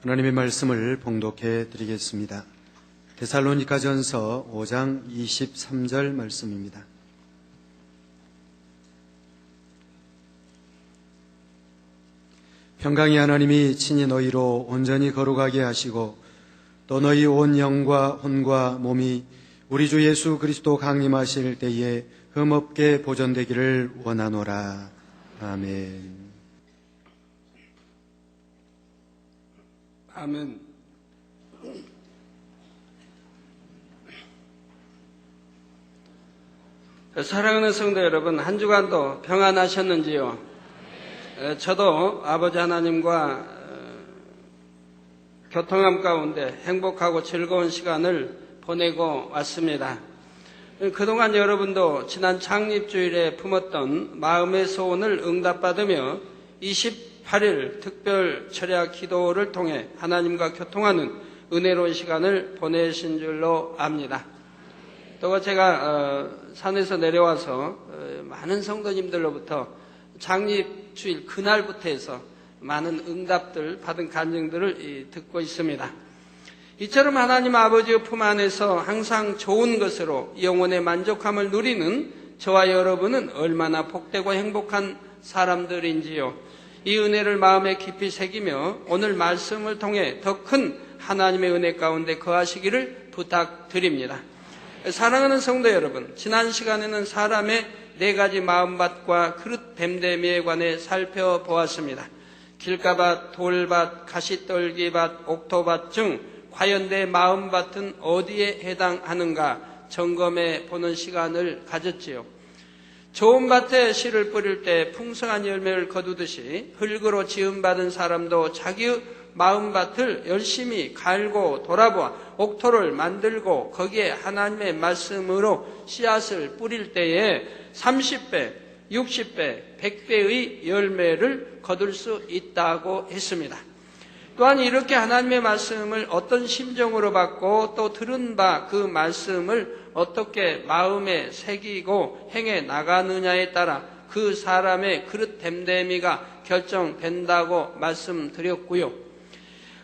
하나님의 말씀을 봉독해 드리겠습니다. 데살로니가전서 5장 23절 말씀입니다. 평강의 하나님이 친히 너희로 온전히 거룩하게 하시고 또 너희 온 영과 혼과 몸이 우리 주 예수 그리스도 강림하실 때에 흠없게 보존되기를 원하노라. 아멘. 아멘. 사랑하는 성도 여러분, 한 주간도 평안하셨는지요? 저도 아버지 하나님과 교통함 가운데 행복하고 즐거운 시간을 보내고 왔습니다. 그동안 여러분도 지난 창립주일에 품었던 마음의 소원을 응답받으며 28일 특별 철야 기도를 통해 하나님과 교통하는 은혜로운 시간을 보내신 줄로 압니다. 또 제가 산에서 내려와서 많은 성도님들로부터 창립주일 그날부터 해서 많은 응답들 받은 간증들을 듣고 있습니다. 이처럼 하나님 아버지의 품 안에서 항상 좋은 것으로 영혼의 만족함을 누리는 저와 여러분은 얼마나 복되고 행복한 사람들인지요. 이 은혜를 마음에 깊이 새기며 오늘 말씀을 통해 더 큰 하나님의 은혜 가운데 거하시기를 부탁드립니다. 사랑하는 성도 여러분, 지난 시간에는 사람의 4가지 마음밭과 그릇 댐댐이에 관해 살펴보았습니다. 길가밭, 돌밭, 가시떨기밭, 옥토밭 중 과연 내 마음밭은 어디에 해당하는가 점검해 보는 시간을 가졌지요. 좋은 밭에 씨를 뿌릴 때 풍성한 열매를 거두듯이 흙으로 지음받은 사람도 자기의 마음밭을 열심히 갈고 돌아보아 옥토를 만들고 거기에 하나님의 말씀으로 씨앗을 뿌릴 때에 30배, 60배, 100배의 열매를 거둘 수 있다고 했습니다. 또한 이렇게 하나님의 말씀을 어떤 심정으로 받고 또 들은 바 그 말씀을 어떻게 마음에 새기고 행해 나가느냐에 따라 그 사람의 그릇 댐댐이가 결정된다고 말씀드렸고요.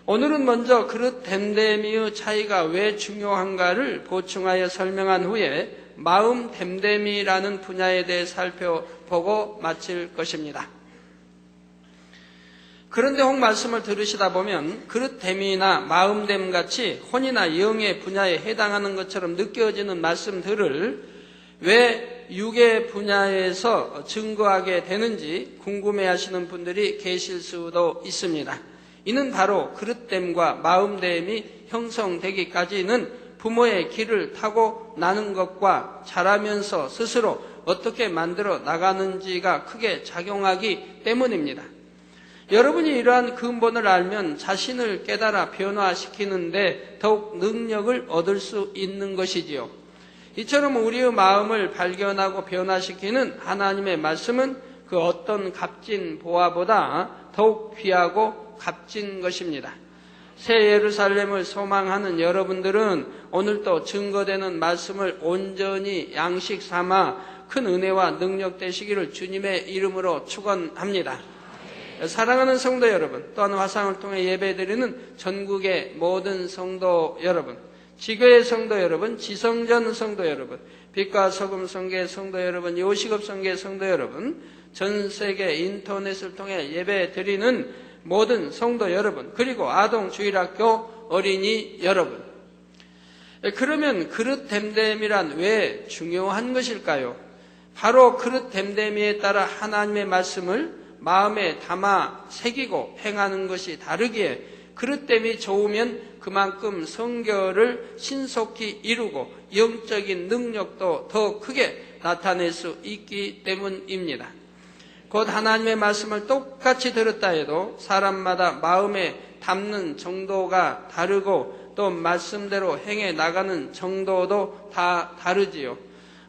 오늘은 먼저 그릇 댐댐이의 차이가 왜 중요한가를 보충하여 설명한 후에 마음 댐댐이라는 분야에 대해 살펴보고 마칠 것입니다. 그런데 혹 말씀을 들으시다 보면 그릇댐이나 마음댐 같이 혼이나 영의 분야에 해당하는 것처럼 느껴지는 말씀들을 왜 육의 분야에서 증거하게 되는지 궁금해하시는 분들이 계실 수도 있습니다. 이는 바로 그릇댐과 마음댐이 형성되기까지는 부모의 길을 타고 나는 것과 자라면서 스스로 어떻게 만들어 나가는지가 크게 작용하기 때문입니다. 여러분이 이러한 근본을 알면 자신을 깨달아 변화시키는데 더욱 능력을 얻을 수 있는 것이지요. 이처럼 우리의 마음을 발견하고 변화시키는 하나님의 말씀은 그 어떤 값진 보화보다 더욱 귀하고 값진 것입니다. 새 예루살렘을 소망하는 여러분들은 오늘도 증거되는 말씀을 온전히 양식 삼아 큰 은혜와 능력 되시기를 주님의 이름으로 축원합니다. 사랑하는 성도 여러분, 또한 화상을 통해 예배드리는 전국의 모든 성도 여러분, 지교의 성도 여러분, 지성전 성도 여러분, 빛과 소금 성계 성도 여러분, 요식업 성계 성도 여러분, 전 세계 인터넷을 통해 예배드리는 모든 성도 여러분, 그리고 아동 주일학교 어린이 여러분. 그러면 그릇 댐댐이란 왜 중요한 것일까요? 바로 그릇 댐댐이에 따라 하나님의 말씀을 마음에 담아 새기고 행하는 것이 다르기에 그릇됨이 좋으면 그만큼 성결을 신속히 이루고 영적인 능력도 더 크게 나타낼 수 있기 때문입니다. 곧 하나님의 말씀을 똑같이 들었다 해도 사람마다 마음에 담는 정도가 다르고 또 말씀대로 행해 나가는 정도도 다 다르지요.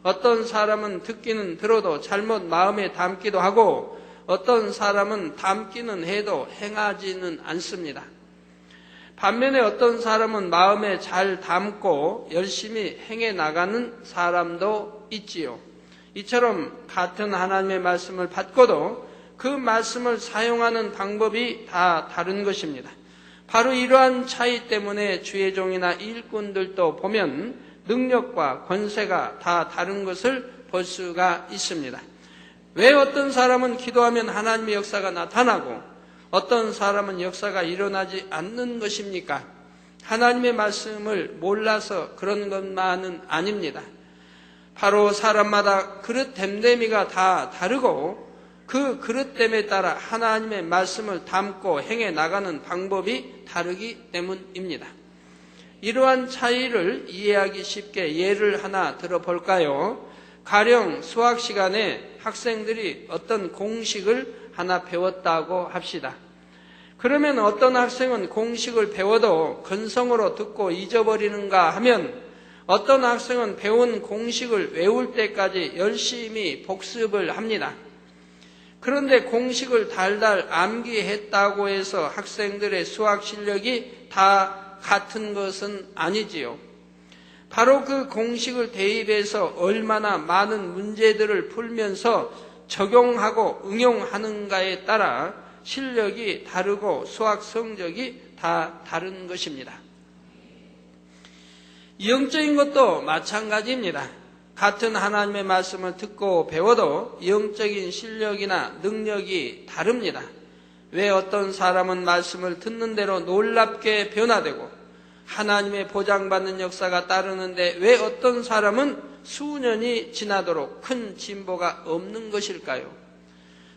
어떤 사람은 듣기는 들어도 잘못 마음에 담기도 하고 어떤 사람은 담기는 해도 행하지는 않습니다. 반면에 어떤 사람은 마음에 잘 담고 열심히 행해 나가는 사람도 있지요. 이처럼 같은 하나님의 말씀을 받고도 그 말씀을 사용하는 방법이 다 다른 것입니다. 바로 이러한 차이 때문에 주의 종이나 일꾼들도 보면 능력과 권세가 다 다른 것을 볼 수가 있습니다. 왜 어떤 사람은 기도하면 하나님의 역사가 나타나고 어떤 사람은 역사가 일어나지 않는 것입니까? 하나님의 말씀을 몰라서 그런 것만은 아닙니다. 바로 사람마다 그릇 됨됨이가 다 다르고 그 그릇됨에 따라 하나님의 말씀을 담고 행해 나가는 방법이 다르기 때문입니다. 이러한 차이를 이해하기 쉽게 예를 하나 들어볼까요? 가령 수학 시간에 학생들이 어떤 공식을 하나 배웠다고 합시다. 그러면 어떤 학생은 공식을 배워도 건성으로 듣고 잊어버리는가 하면 어떤 학생은 배운 공식을 외울 때까지 열심히 복습을 합니다. 그런데 공식을 달달 암기했다고 해서 학생들의 수학 실력이 다 같은 것은 아니지요. 바로 그 공식을 대입해서 얼마나 많은 문제들을 풀면서 적용하고 응용하는가에 따라 실력이 다르고 수학 성적이 다 다른 것입니다. 영적인 것도 마찬가지입니다. 같은 하나님의 말씀을 듣고 배워도 영적인 실력이나 능력이 다릅니다. 왜 어떤 사람은 말씀을 듣는 대로 놀랍게 변화되고 하나님의 보장받는 역사가 따르는데 왜 어떤 사람은 수년이 지나도록 큰 진보가 없는 것일까요?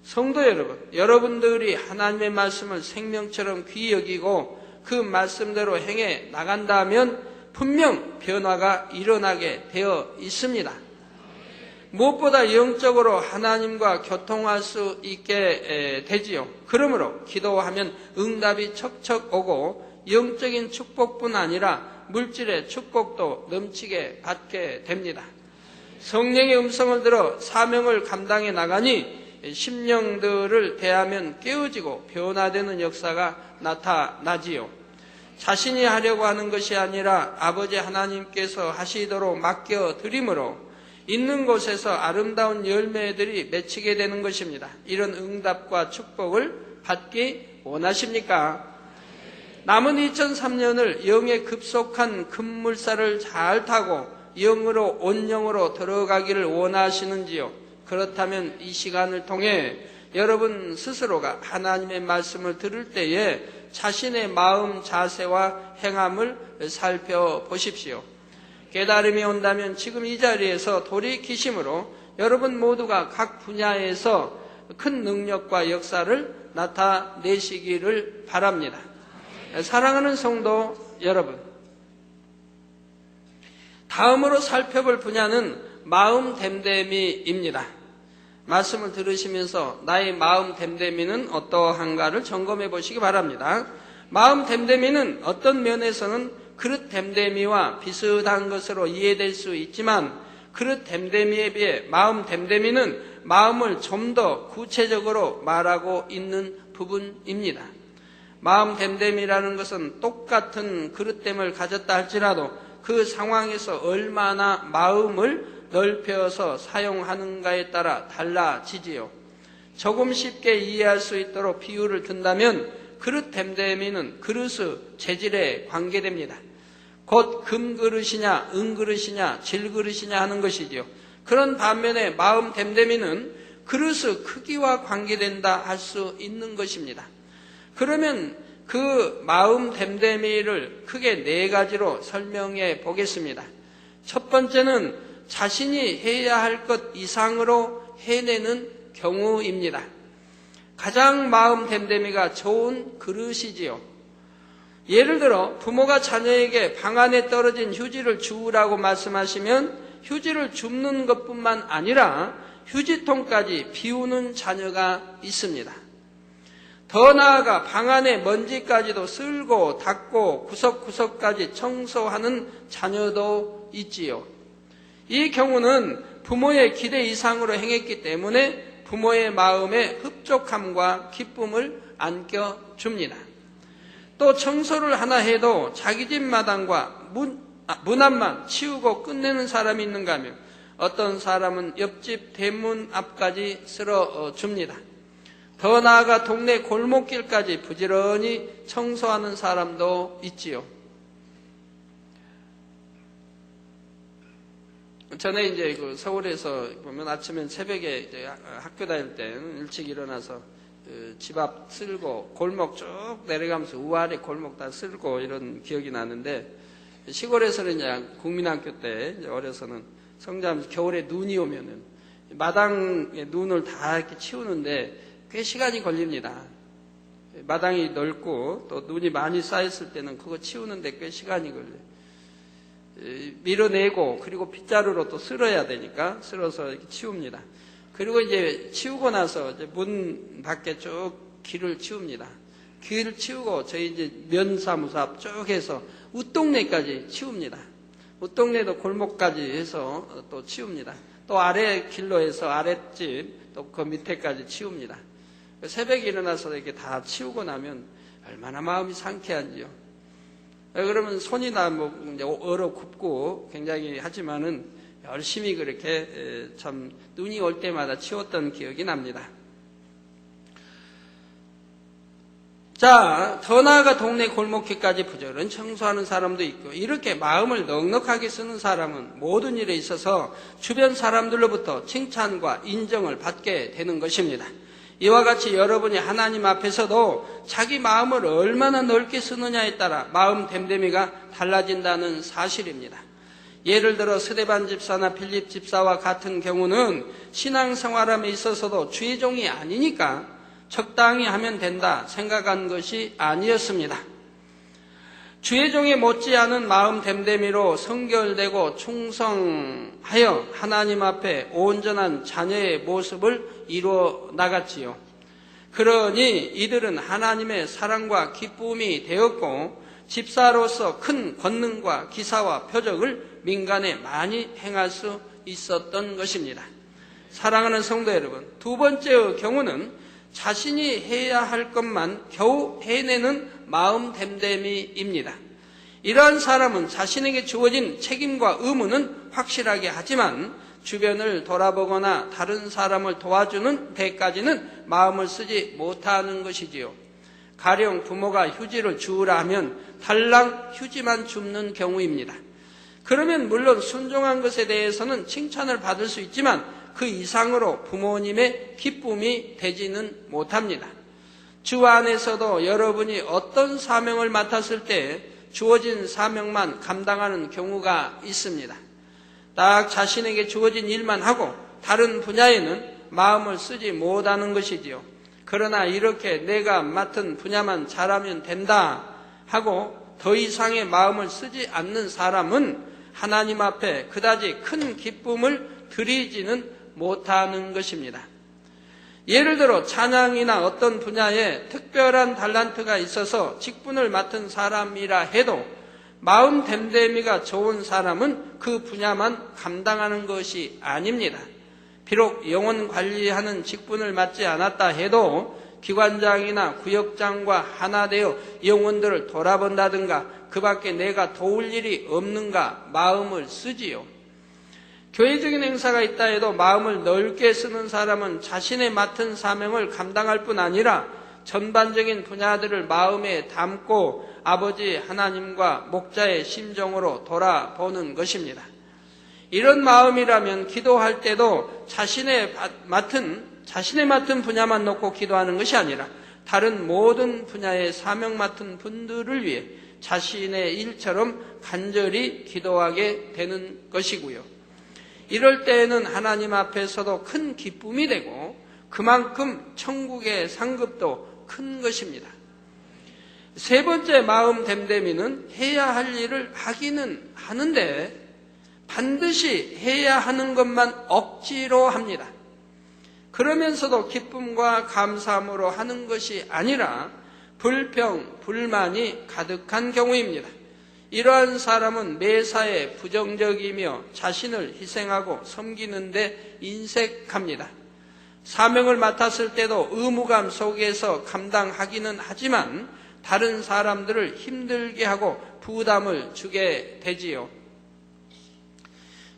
성도 여러분, 여러분들이 하나님의 말씀을 생명처럼 귀히 여기고 그 말씀대로 행해 나간다면 분명 변화가 일어나게 되어 있습니다. 무엇보다 영적으로 하나님과 교통할 수 있게 되지요. 그러므로 기도하면 응답이 척척 오고 영적인 축복뿐 아니라 물질의 축복도 넘치게 받게 됩니다. 성령의 음성을 들어 사명을 감당해 나가니 심령들을 대하면 깨어지고 변화되는 역사가 나타나지요. 자신이 하려고 하는 것이 아니라 아버지 하나님께서 하시도록 맡겨드림으로 있는 곳에서 아름다운 열매들이 맺히게 되는 것입니다. 이런 응답과 축복을 받기 원하십니까? 남은 2003년을 영에 급속한 급물살을 잘 타고 영으로 온영으로 들어가기를 원하시는지요? 그렇다면 이 시간을 통해 여러분 스스로가 하나님의 말씀을 들을 때에 자신의 마음 자세와 행함을 살펴보십시오. 깨달음이 온다면 지금 이 자리에서 돌이키심으로 여러분 모두가 각 분야에서 큰 능력과 역사를 나타내시기를 바랍니다. 사랑하는 성도 여러분, 다음으로 살펴볼 분야는 마음 됨됨이입니다. 말씀을 들으시면서 나의 마음 됨됨이는 어떠한가를 점검해 보시기 바랍니다. 마음 됨됨이는 어떤 면에서는 그릇 됨됨이와 비슷한 것으로 이해될 수 있지만 그릇 됨됨이에 비해 마음 됨됨이는 마음을 좀 더 구체적으로 말하고 있는 부분입니다. 마음 됨됨이라는 것은 똑같은 그릇됨을 가졌다 할지라도 그 상황에서 얼마나 마음을 넓혀서 사용하는가에 따라 달라지지요. 조금 쉽게 이해할 수 있도록 비유를 든다면 그릇 됨됨이는 그릇의 재질에 관계됩니다. 곧 금그릇이냐 은그릇이냐 질그릇이냐 하는 것이지요. 그런 반면에 마음 됨됨이는 그릇의 크기와 관계된다 할 수 있는 것입니다. 그러면 그 마음 됨됨이를 크게 4가지로 설명해 보겠습니다. 첫 번째는 자신이 해야 할 것 이상으로 해내는 경우입니다. 가장 마음 됨됨이가 좋은 그릇이지요. 예를 들어 부모가 자녀에게 방 안에 떨어진 휴지를 주우라고 말씀하시면 휴지를 줍는 것뿐만 아니라 휴지통까지 비우는 자녀가 있습니다. 더 나아가 방 안에 먼지까지도 쓸고 닦고 구석구석까지 청소하는 자녀도 있지요. 이 경우는 부모의 기대 이상으로 행했기 때문에 부모의 마음에 흡족함과 기쁨을 안겨줍니다. 또 청소를 하나 해도 자기 집 마당과 문 앞만 치우고 끝내는 사람이 있는가 하면 어떤 사람은 옆집 대문 앞까지 쓸어줍니다. 더 나아가 동네 골목길까지 부지런히 청소하는 사람도 있지요. 전에 이제 그 서울에서 보면 아침엔 새벽에 이제 학교 다닐 때 일찍 일어나서 집 앞 쓸고 골목 쭉 내려가면서 우아래 골목 다 쓸고 이런 기억이 나는데, 시골에서는 이제 국민학교 때 이제 어려서는 성장하면서 겨울에 눈이 오면은 마당에 눈을 다 이렇게 치우는데 꽤 시간이 걸립니다. 마당이 넓고 또 눈이 많이 쌓였을 때는 그거 치우는데 꽤 시간이 걸려요. 밀어내고 그리고 빗자루로 또 쓸어야 되니까 쓸어서 이렇게 치웁니다. 그리고 이제 치우고 나서 이제 문 밖에 쭉 길을 치웁니다. 길을 치우고 저희 이제 면사무소 앞 쭉 해서 웃동네까지 치웁니다. 웃동네도 골목까지 해서 또 치웁니다. 또 아래 길로 해서 아랫집 또 그 밑에까지 치웁니다. 새벽에 일어나서 이렇게 다 치우고 나면 얼마나 마음이 상쾌한지요. 그러면 손이나 뭐 이제 얼어 굽고 굉장히 하지만은 열심히 그렇게 참 눈이 올 때마다 치웠던 기억이 납니다. 자, 더 나아가 동네 골목길까지 부지런히 청소하는 사람도 있고, 이렇게 마음을 넉넉하게 쓰는 사람은 모든 일에 있어서 주변 사람들로부터 칭찬과 인정을 받게 되는 것입니다. 이와 같이 여러분이 하나님 앞에서도 자기 마음을 얼마나 넓게 쓰느냐에 따라 마음 됨됨이가 달라진다는 사실입니다. 예를 들어 스데반 집사나 빌립 집사와 같은 경우는 신앙생활함에 있어서도 주의 종이 아니니까 적당히 하면 된다 생각한 것이 아니었습니다. 주의 종에 못지않은 마음 됨됨이로 성결되고 충성하여 하나님 앞에 온전한 자녀의 모습을 이루어 나갔지요. 그러니 이들은 하나님의 사랑과 기쁨이 되었고, 집사로서 큰 권능과 기사와 표적을 민간에 많이 행할 수 있었던 것입니다. 사랑하는 성도 여러분, 두 번째의 경우는 자신이 해야 할 것만 겨우 해내는 마음 됨됨이입니다. 이러한 사람은 자신에게 주어진 책임과 의무는 확실하게 하지만 주변을 돌아보거나 다른 사람을 도와주는 데까지는 마음을 쓰지 못하는 것이지요. 가령 부모가 휴지를 주우라 하면 달랑 휴지만 줍는 경우입니다. 그러면 물론 순종한 것에 대해서는 칭찬을 받을 수 있지만 그 이상으로 부모님의 기쁨이 되지는 못합니다. 주 안에서도 여러분이 어떤 사명을 맡았을 때 주어진 사명만 감당하는 경우가 있습니다. 딱 자신에게 주어진 일만 하고 다른 분야에는 마음을 쓰지 못하는 것이지요. 그러나 이렇게 내가 맡은 분야만 잘하면 된다 하고 더 이상의 마음을 쓰지 않는 사람은 하나님 앞에 그다지 큰 기쁨을 드리지는 못하는 것입니다. 예를 들어 찬양이나 어떤 분야에 특별한 달란트가 있어서 직분을 맡은 사람이라 해도 마음 됨됨이가 좋은 사람은 그 분야만 감당하는 것이 아닙니다. 비록 영혼 관리하는 직분을 맡지 않았다 해도 기관장이나 구역장과 하나 되어 영혼들을 돌아본다든가 그 밖에 내가 도울 일이 없는가 마음을 쓰지요. 교회적인 행사가 있다 해도 마음을 넓게 쓰는 사람은 자신의 맡은 사명을 감당할 뿐 아니라 전반적인 분야들을 마음에 담고 아버지 하나님과 목자의 심정으로 돌아보는 것입니다. 이런 마음이라면 기도할 때도 자신의 맡은 분야만 놓고 기도하는 것이 아니라 다른 모든 분야의 사명 맡은 분들을 위해 자신의 일처럼 간절히 기도하게 되는 것이고요. 이럴 때에는 하나님 앞에서도 큰 기쁨이 되고 그만큼 천국의 상급도 큰 것입니다. 세 번째 마음 됨됨이는 해야 할 일을 하기는 하는데 반드시 해야 하는 것만 억지로 합니다. 그러면서도 기쁨과 감사함으로 하는 것이 아니라 불평, 불만이 가득한 경우입니다. 이러한 사람은 매사에 부정적이며 자신을 희생하고 섬기는 데 인색합니다. 사명을 맡았을 때도 의무감 속에서 감당하기는 하지만 다른 사람들을 힘들게 하고 부담을 주게 되지요.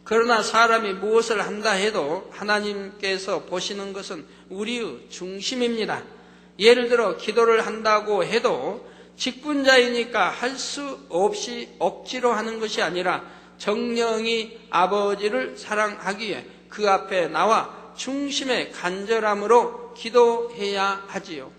그러나 사람이 무엇을 한다 해도 하나님께서 보시는 것은 우리의 중심입니다. 예를 들어 기도를 한다고 해도 직분자이니까 할 수 없이 억지로 하는 것이 아니라 정령이 아버지를 사랑하기에 그 앞에 나와 중심의 간절함으로 기도해야 하지요.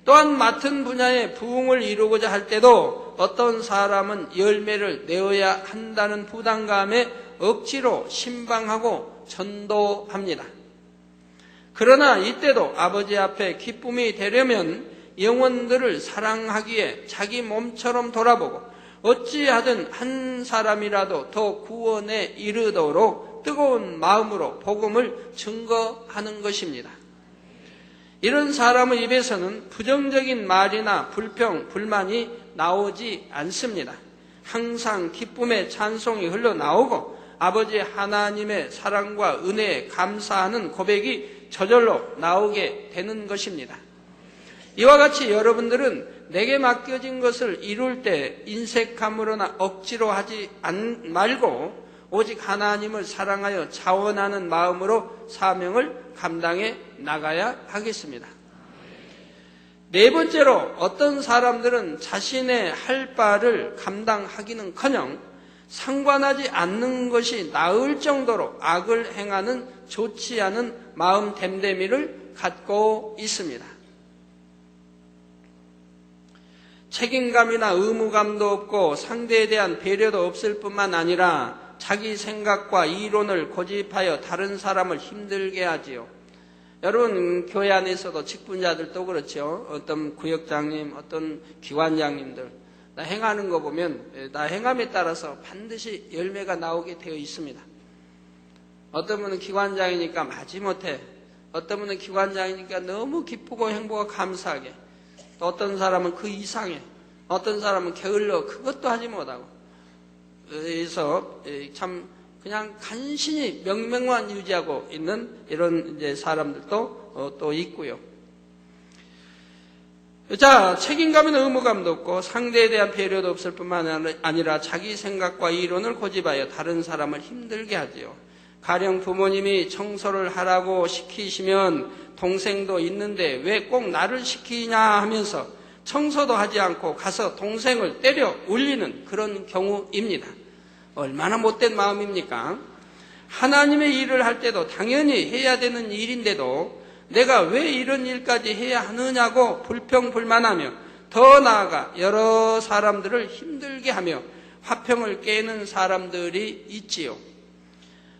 또한 맡은 분야의 부흥을 이루고자 할 때도 어떤 사람은 열매를 내어야 한다는 부담감에 억지로 신방하고 전도합니다. 그러나 이때도 아버지 앞에 기쁨이 되려면 영혼들을 사랑하기에 자기 몸처럼 돌아보고 어찌하든 한 사람이라도 더 구원에 이르도록 뜨거운 마음으로 복음을 증거하는 것입니다. 이런 사람의 입에서는 부정적인 말이나 불평, 불만이 나오지 않습니다. 항상 기쁨의 찬송이 흘러나오고 아버지 하나님의 사랑과 은혜에 감사하는 고백이 저절로 나오게 되는 것입니다. 이와 같이 여러분들은 내게 맡겨진 것을 이룰 때 인색함으로나 억지로 하지 말고 오직 하나님을 사랑하여 자원하는 마음으로 사명을 감당해 나가야 하겠습니다. 네 번째로 어떤 사람들은 자신의 할 바를 감당하기는커녕 상관하지 않는 것이 나을 정도로 악을 행하는 좋지 않은 마음 됨됨이를 갖고 있습니다. 책임감이나 의무감도 없고 상대에 대한 배려도 없을 뿐만 아니라 자기 생각과 이론을 고집하여 다른 사람을 힘들게 하지요. 여러분 교회 안에서도 직분자들도 그렇죠. 어떤 구역장님, 어떤 기관장님들 나 행하는 거 보면 나 행함에 따라서 반드시 열매가 나오게 되어 있습니다. 어떤 분은 기관장이니까 마지못해, 어떤 분은 기관장이니까 너무 기쁘고 행복하고 감사하게, 또 어떤 사람은 그 이상에, 어떤 사람은 게을러 그것도 하지 못하고, 그래서 참 그냥 간신히 명명만 유지하고 있는 이런 이제 사람들도 또 있고요. 자, 책임감이나 의무감도 없고 상대에 대한 배려도 없을 뿐만 아니라 자기 생각과 이론을 고집하여 다른 사람을 힘들게 하지요. 가령 부모님이 청소를 하라고 시키시면 동생도 있는데 왜 꼭 나를 시키냐 하면서 청소도 하지 않고 가서 동생을 때려 울리는 그런 경우입니다. 얼마나 못된 마음입니까? 하나님의 일을 할 때도 당연히 해야 되는 일인데도 내가 왜 이런 일까지 해야 하느냐고 불평불만하며 더 나아가 여러 사람들을 힘들게 하며 화평을 깨는 사람들이 있지요.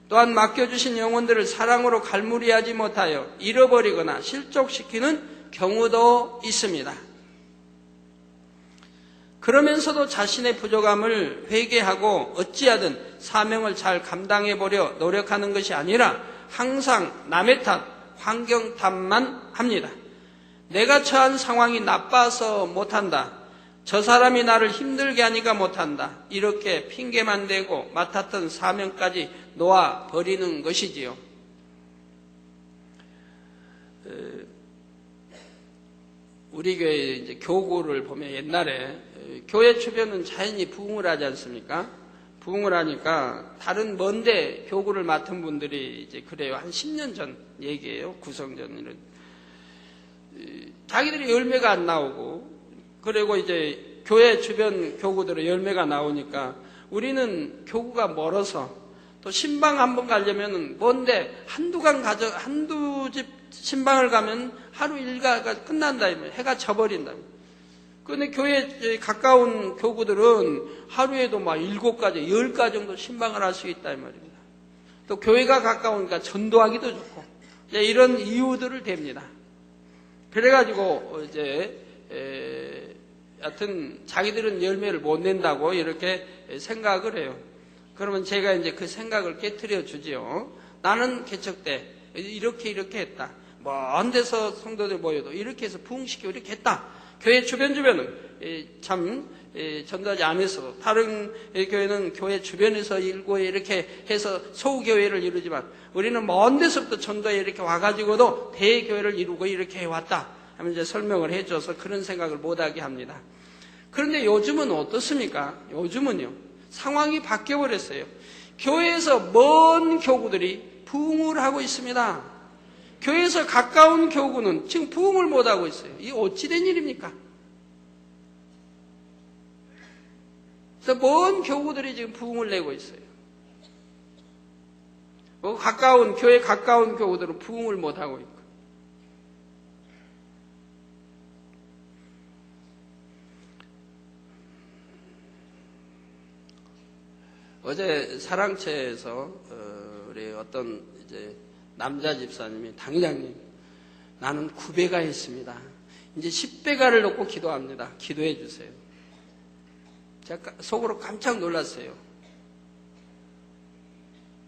또한 맡겨주신 영혼들을 사랑으로 갈무리하지 못하여 잃어버리거나 실족시키는 경우도 있습니다. 그러면서도 자신의 부족함을 회개하고 어찌하든 사명을 잘 감당해보려 노력하는 것이 아니라 항상 남의 탓, 환경 탓만 합니다. 내가 처한 상황이 나빠서 못한다. 저 사람이 나를 힘들게 하니까 못한다. 이렇게 핑계만 대고 맡았던 사명까지 놓아버리는 것이지요. 우리 교회 이제 교구를 보면 옛날에 교회 주변은 자연히 부흥을 하지 않습니까? 부흥을 하니까 다른 먼데 교구를 맡은 분들이 이제 그래요. 한 10년 전 얘기예요. 구성전일은. 자기들이 열매가 안 나오고, 그리고 이제 교회 주변 교구들은 열매가 나오니까 우리는 교구가 멀어서 또 신방 한번 가려면 먼데 한두 집 신방을 가면 하루 일과가 끝난다. 해가 져버린다. 그런데 교회 가까운 교구들은 하루에도 막 7가지, 10가지 정도 신방을 할 수 있다 이 말입니다. 또 교회가 가까우니까 전도하기도 좋고 이런 이유들을 댑니다. 그래가지고 하여튼 자기들은 열매를 못 낸다고 이렇게 생각을 해요. 그러면 제가 이제 그 생각을 깨트려 주지요. 나는 개척 때 이렇게 했다. 먼 데서 성도들 모여도 이렇게 해서 부흥시키고 이렇게 했다. 교회 주변은 참 전도하지 않아서 다른 교회는 교회 주변에서 일고 이렇게 해서 소교회를 이루지만 우리는 먼 데서부터 전도에 이렇게 와가지고도 대교회를 이루고 이렇게 해왔다 하면 이제 설명을 해줘서 그런 생각을 못하게 합니다. 그런데 요즘은 어떻습니까? 요즘은요 상황이 바뀌어버렸어요. 교회에서 먼 교구들이 부흥을 하고 있습니다. 교회에서 가까운 교구는 지금 부흥을 못하고 있어요. 이게 어찌된 일입니까? 그래서 먼 교구들이 지금 부흥을 내고 있어요. 교회 가까운 교구들은 부흥을 못하고 있고. 어제 사랑채에서 우리 어떤 이제 남자 집사님이 당회장님, 나는 9배가 했습니다. 이제 10배가를 놓고 기도합니다. 기도해 주세요. 제가 속으로 깜짝 놀랐어요.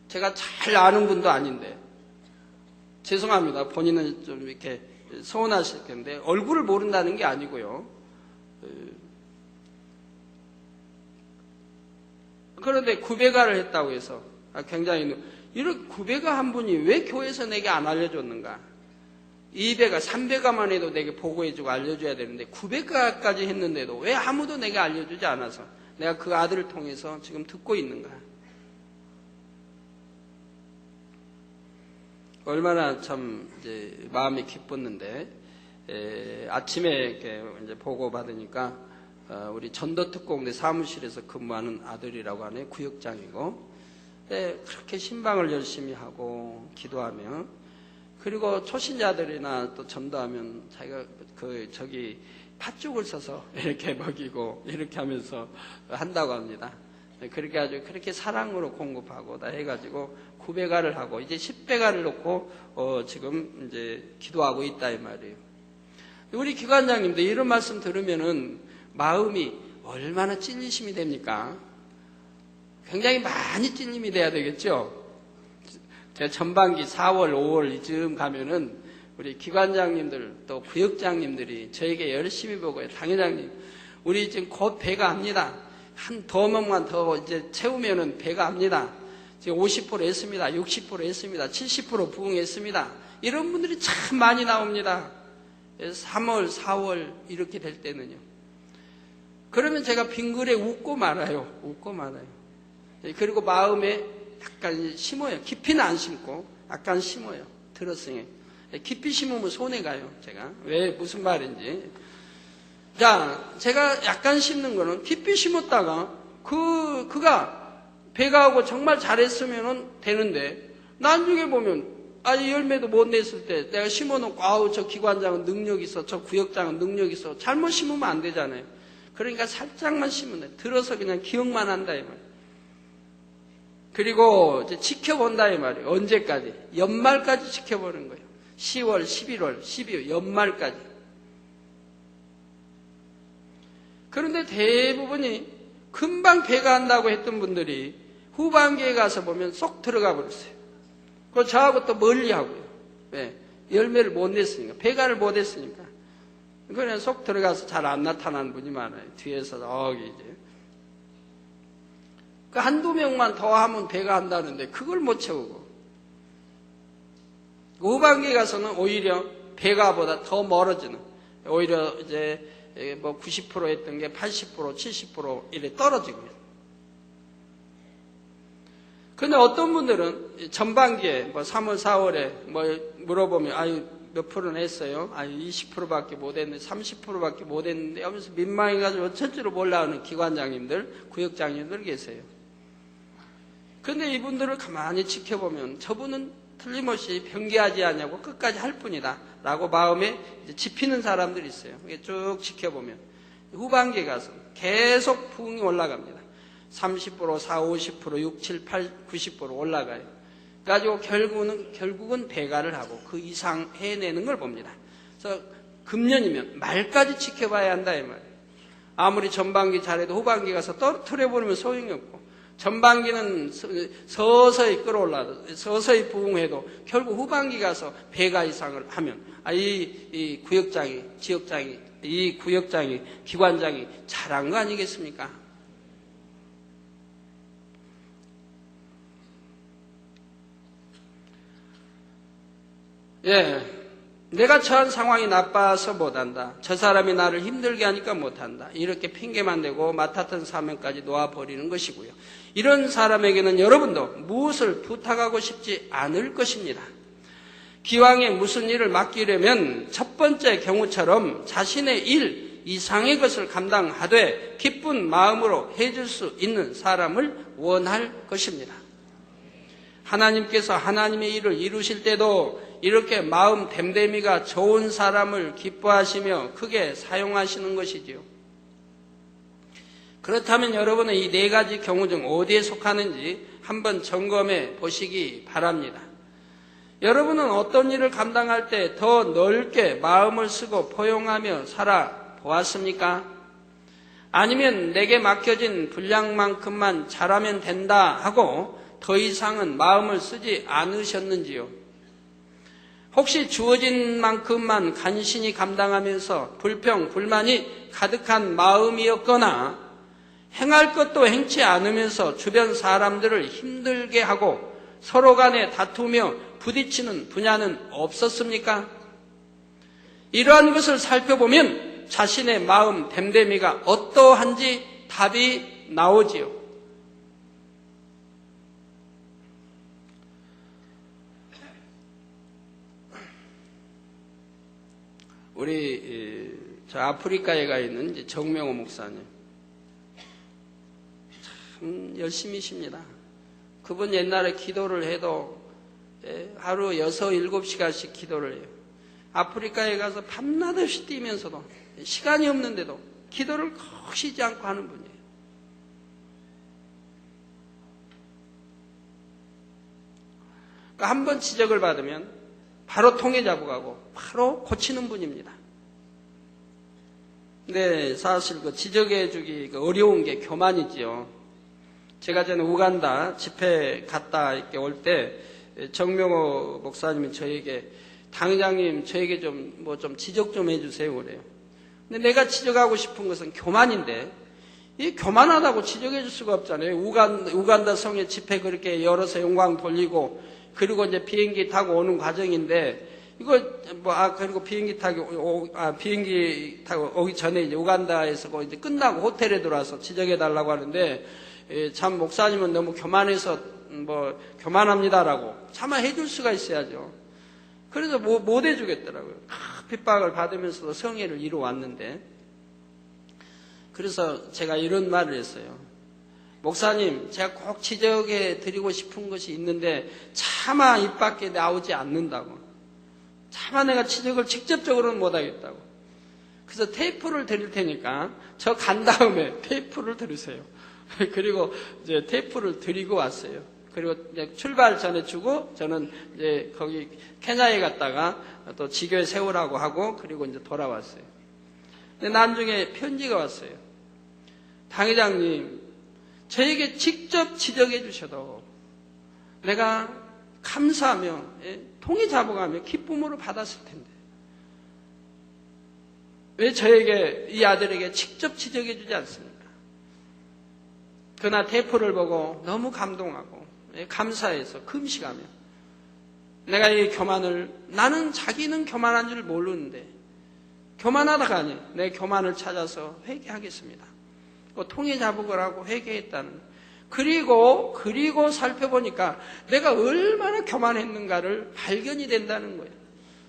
제가 잘 아는 분도 아닌데 죄송합니다. 본인은 좀 이렇게 서운하실 텐데 얼굴을 모른다는 게 아니고요. 그런데 9배가를 했다고 해서 굉장히 이런 9배가 한 분이 왜 교회에서 내게 안 알려줬는가? 2배가, 3배가만 해도 내게 보고해주고 알려줘야 되는데 9배가까지 했는데도 왜 아무도 내게 알려주지 않아서 내가 그 아들을 통해서 지금 듣고 있는가? 얼마나 참 이제 마음이 기뻤는데 아침에 이렇게 이제 보고 받으니까 우리 전도특공대 사무실에서 근무하는 아들이라고 하네, 구역장이고, 그렇게 신방을 열심히 하고 기도하며, 그리고 초신자들이나 또 전도하면 자기가 저기 팥죽을 써서 이렇게 먹이고 이렇게 하면서 한다고 합니다. 그렇게 아주 그렇게 사랑으로 공급하고 다 해가지고 9배가를 하고 이제 10배가를 놓고 지금 이제 기도하고 있다 이 말이에요. 우리 기관장님도 이런 말씀 들으면은 마음이 얼마나 찔리심이 됩니까? 굉장히 많이 찔림이 돼야 되겠죠? 제가 전반기 4월, 5월 이쯤 가면은 우리 기관장님들 또 구역장님들이 저에게 열심히 보고요. 당회장님, 우리 지금 곧 배가 합니다. 한 더명만 더 이제 채우면은 배가 합니다. 지금 50% 했습니다. 60% 했습니다. 70% 부응했습니다. 이런 분들이 참 많이 나옵니다. 3월, 4월 이렇게 될 때는요. 그러면 제가 빙글에 웃고 말아요. 웃고 말아요. 그리고 마음에 약간 심어요. 깊이는 안 심고 약간 심어요. 들었으니. 깊이 심으면 손해 가요. 제가. 왜 무슨 말인지. 자, 제가 약간 심는 거는 깊이 심었다가 그가 배가하고 정말 잘했으면 되는데 나중에 보면 열매도 못 냈을 때 내가 심어놓고 아우 저 기관장은 능력 있어, 저 구역장은 능력 있어. 잘못 심으면 안 되잖아요. 그러니까 살짝만 심으면 돼. 들어서 그냥 기억만 한다 이 말이에요. 그리고 이제 지켜본다 이 말이에요. 언제까지? 연말까지 지켜보는 거예요. 10월, 11월, 12월 연말까지. 그런데 대부분이 금방 배가 한다고 했던 분들이 후반기에 가서 보면 쏙 들어가 버렸어요. 그리고 저하고 또 멀리 하고요. 왜? 열매를 못 냈으니까. 배가를 못 했으니까. 그냥 쏙 들어가서 잘 안 나타나는 분이 많아요. 뒤에서 저기 이제. 그 한두 명만 더 하면 배가 한다는데 그걸 못 채우고. 후반기에 가서는 오히려 배가보다 더 멀어지는. 오히려 이제 뭐 90% 했던 게 80%, 70% 이래 떨어지고요. 근데 어떤 분들은 전반기에 뭐 3월, 4월에 뭐 물어보면 몇 프로는 했어요? 20%밖에 못 했는데 30%밖에 못 했는데 하면서 민망해가지고 첫째로 몰라오는 기관장님들, 구역장님들 계세요. 근데 이분들을 가만히 지켜보면 저분은 틀림없이 변개하지 않냐고 끝까지 할 뿐이다 라고 마음에 이제 집히는 사람들이 있어요. 쭉 지켜보면 후반기에 가서 계속 부흥이 올라갑니다. 30%, 40, 50%, 6, 7, 8, 90% 올라가요. 가지고 결국은 배가를 하고 그 이상 해내는 걸 봅니다. 그래서 금년이면 말까지 지켜봐야 한다 이 말이에요. 아무리 전반기 잘해도 후반기 가서 떨어뜨려버리면 소용이 없고 전반기는 서서히 끌어올라도 서서히 부흥해도 결국 후반기 가서 배가 이상을 하면 이 구역장이, 지역장이, 이 구역장이, 기관장이 잘한 거 아니겠습니까? 예, 내가 처한 상황이 나빠서 못한다. 저 사람이 나를 힘들게 하니까 못한다. 이렇게 핑계만 대고 맡았던 사명까지 놓아버리는 것이고요. 이런 사람에게는 여러분도 무엇을 부탁하고 싶지 않을 것입니다. 기왕에 무슨 일을 맡기려면 첫 번째 경우처럼 자신의 일 이상의 것을 감당하되 기쁜 마음으로 해줄 수 있는 사람을 원할 것입니다. 하나님께서 하나님의 일을 이루실 때도 이렇게 마음 됨됨이가 좋은 사람을 기뻐하시며 크게 사용하시는 것이지요. 그렇다면 여러분은 이 네 가지 경우 중 어디에 속하는지 한번 점검해 보시기 바랍니다. 여러분은 어떤 일을 감당할 때 더 넓게 마음을 쓰고 포용하며 살아보았습니까? 아니면 내게 맡겨진 분량만큼만 잘하면 된다 하고 더 이상은 마음을 쓰지 않으셨는지요? 혹시 주어진 만큼만 간신히 감당하면서 불평, 불만이 가득한 마음이었거나 행할 것도 행치 않으면서 주변 사람들을 힘들게 하고 서로 간에 다투며 부딪히는 분야는 없었습니까? 이러한 것을 살펴보면 자신의 마음 됨됨이가 어떠한지 답이 나오지요. 우리 저 아프리카에 가 있는 이제 정명호 목사님 참 열심히십니다. 그분 옛날에 기도를 해도 하루 6, 7시간씩 기도를 해요. 아프리카에 가서 밤낮 없이 뛰면서도 시간이 없는데도 기도를 꼭 쉬지 않고 하는 분이에요. 그러니까 한 번 지적을 받으면 바로 통해 잡아가고 바로 고치는 분입니다. 근데 사실 그 지적해 주기 어려운 게 교만이지요. 제가 전에 우간다 집회 갔다 이렇게 올 때 정명호 목사님이 저에게 당회장님 저에게 좀 지적 좀 해주세요 그래요. 근데 내가 지적하고 싶은 것은 교만인데 이 교만하다고 지적해 줄 수가 없잖아요. 우간다 성에 집회 그렇게 열어서 영광 돌리고 그리고 이제 비행기 타고 오는 과정인데 그리고 비행기 타고 오기 전에 이제 우간다에서 이제 끝나고 호텔에 들어와서 지적해 달라고 하는데 참 목사님은 너무 교만해서 교만합니다라고 차마 해줄 수가 있어야죠. 그래서 못 해주겠더라고요. 핍박을 받으면서도 성회를 이루어왔는데 그래서 제가 이런 말을 했어요. 목사님, 제가 꼭 지적해 드리고 싶은 것이 있는데 차마 입 밖에 나오지 않는다고. 차마 내가 지적을 직접적으로는 못하겠다고. 그래서 테이프를 드릴 테니까 저 간 다음에 테이프를 들으세요. 그리고 이제 테이프를 드리고 왔어요. 그리고 이제 출발 전에 주고 저는 이제 거기 케냐에 갔다가 또 지교에 세우라고 하고 그리고 이제 돌아왔어요. 근데 나중에 편지가 왔어요. 당회장님, 저에게 직접 지적해 주셔도 내가 감사하며 통이 잡아가며 기쁨으로 받았을 텐데 왜 저에게 이 아들에게 직접 지적해 주지 않습니까? 그러나 테이프를 보고 너무 감동하고 감사해서 금식하며 내가 이 교만을 나는 자기는 교만한 줄 모르는데 교만하다가 아니 내 교만을 찾아서 회개하겠습니다. 통해 잡으라고 회개했다는 그리고 살펴보니까 내가 얼마나 교만했는가를 발견이 된다는 거예요.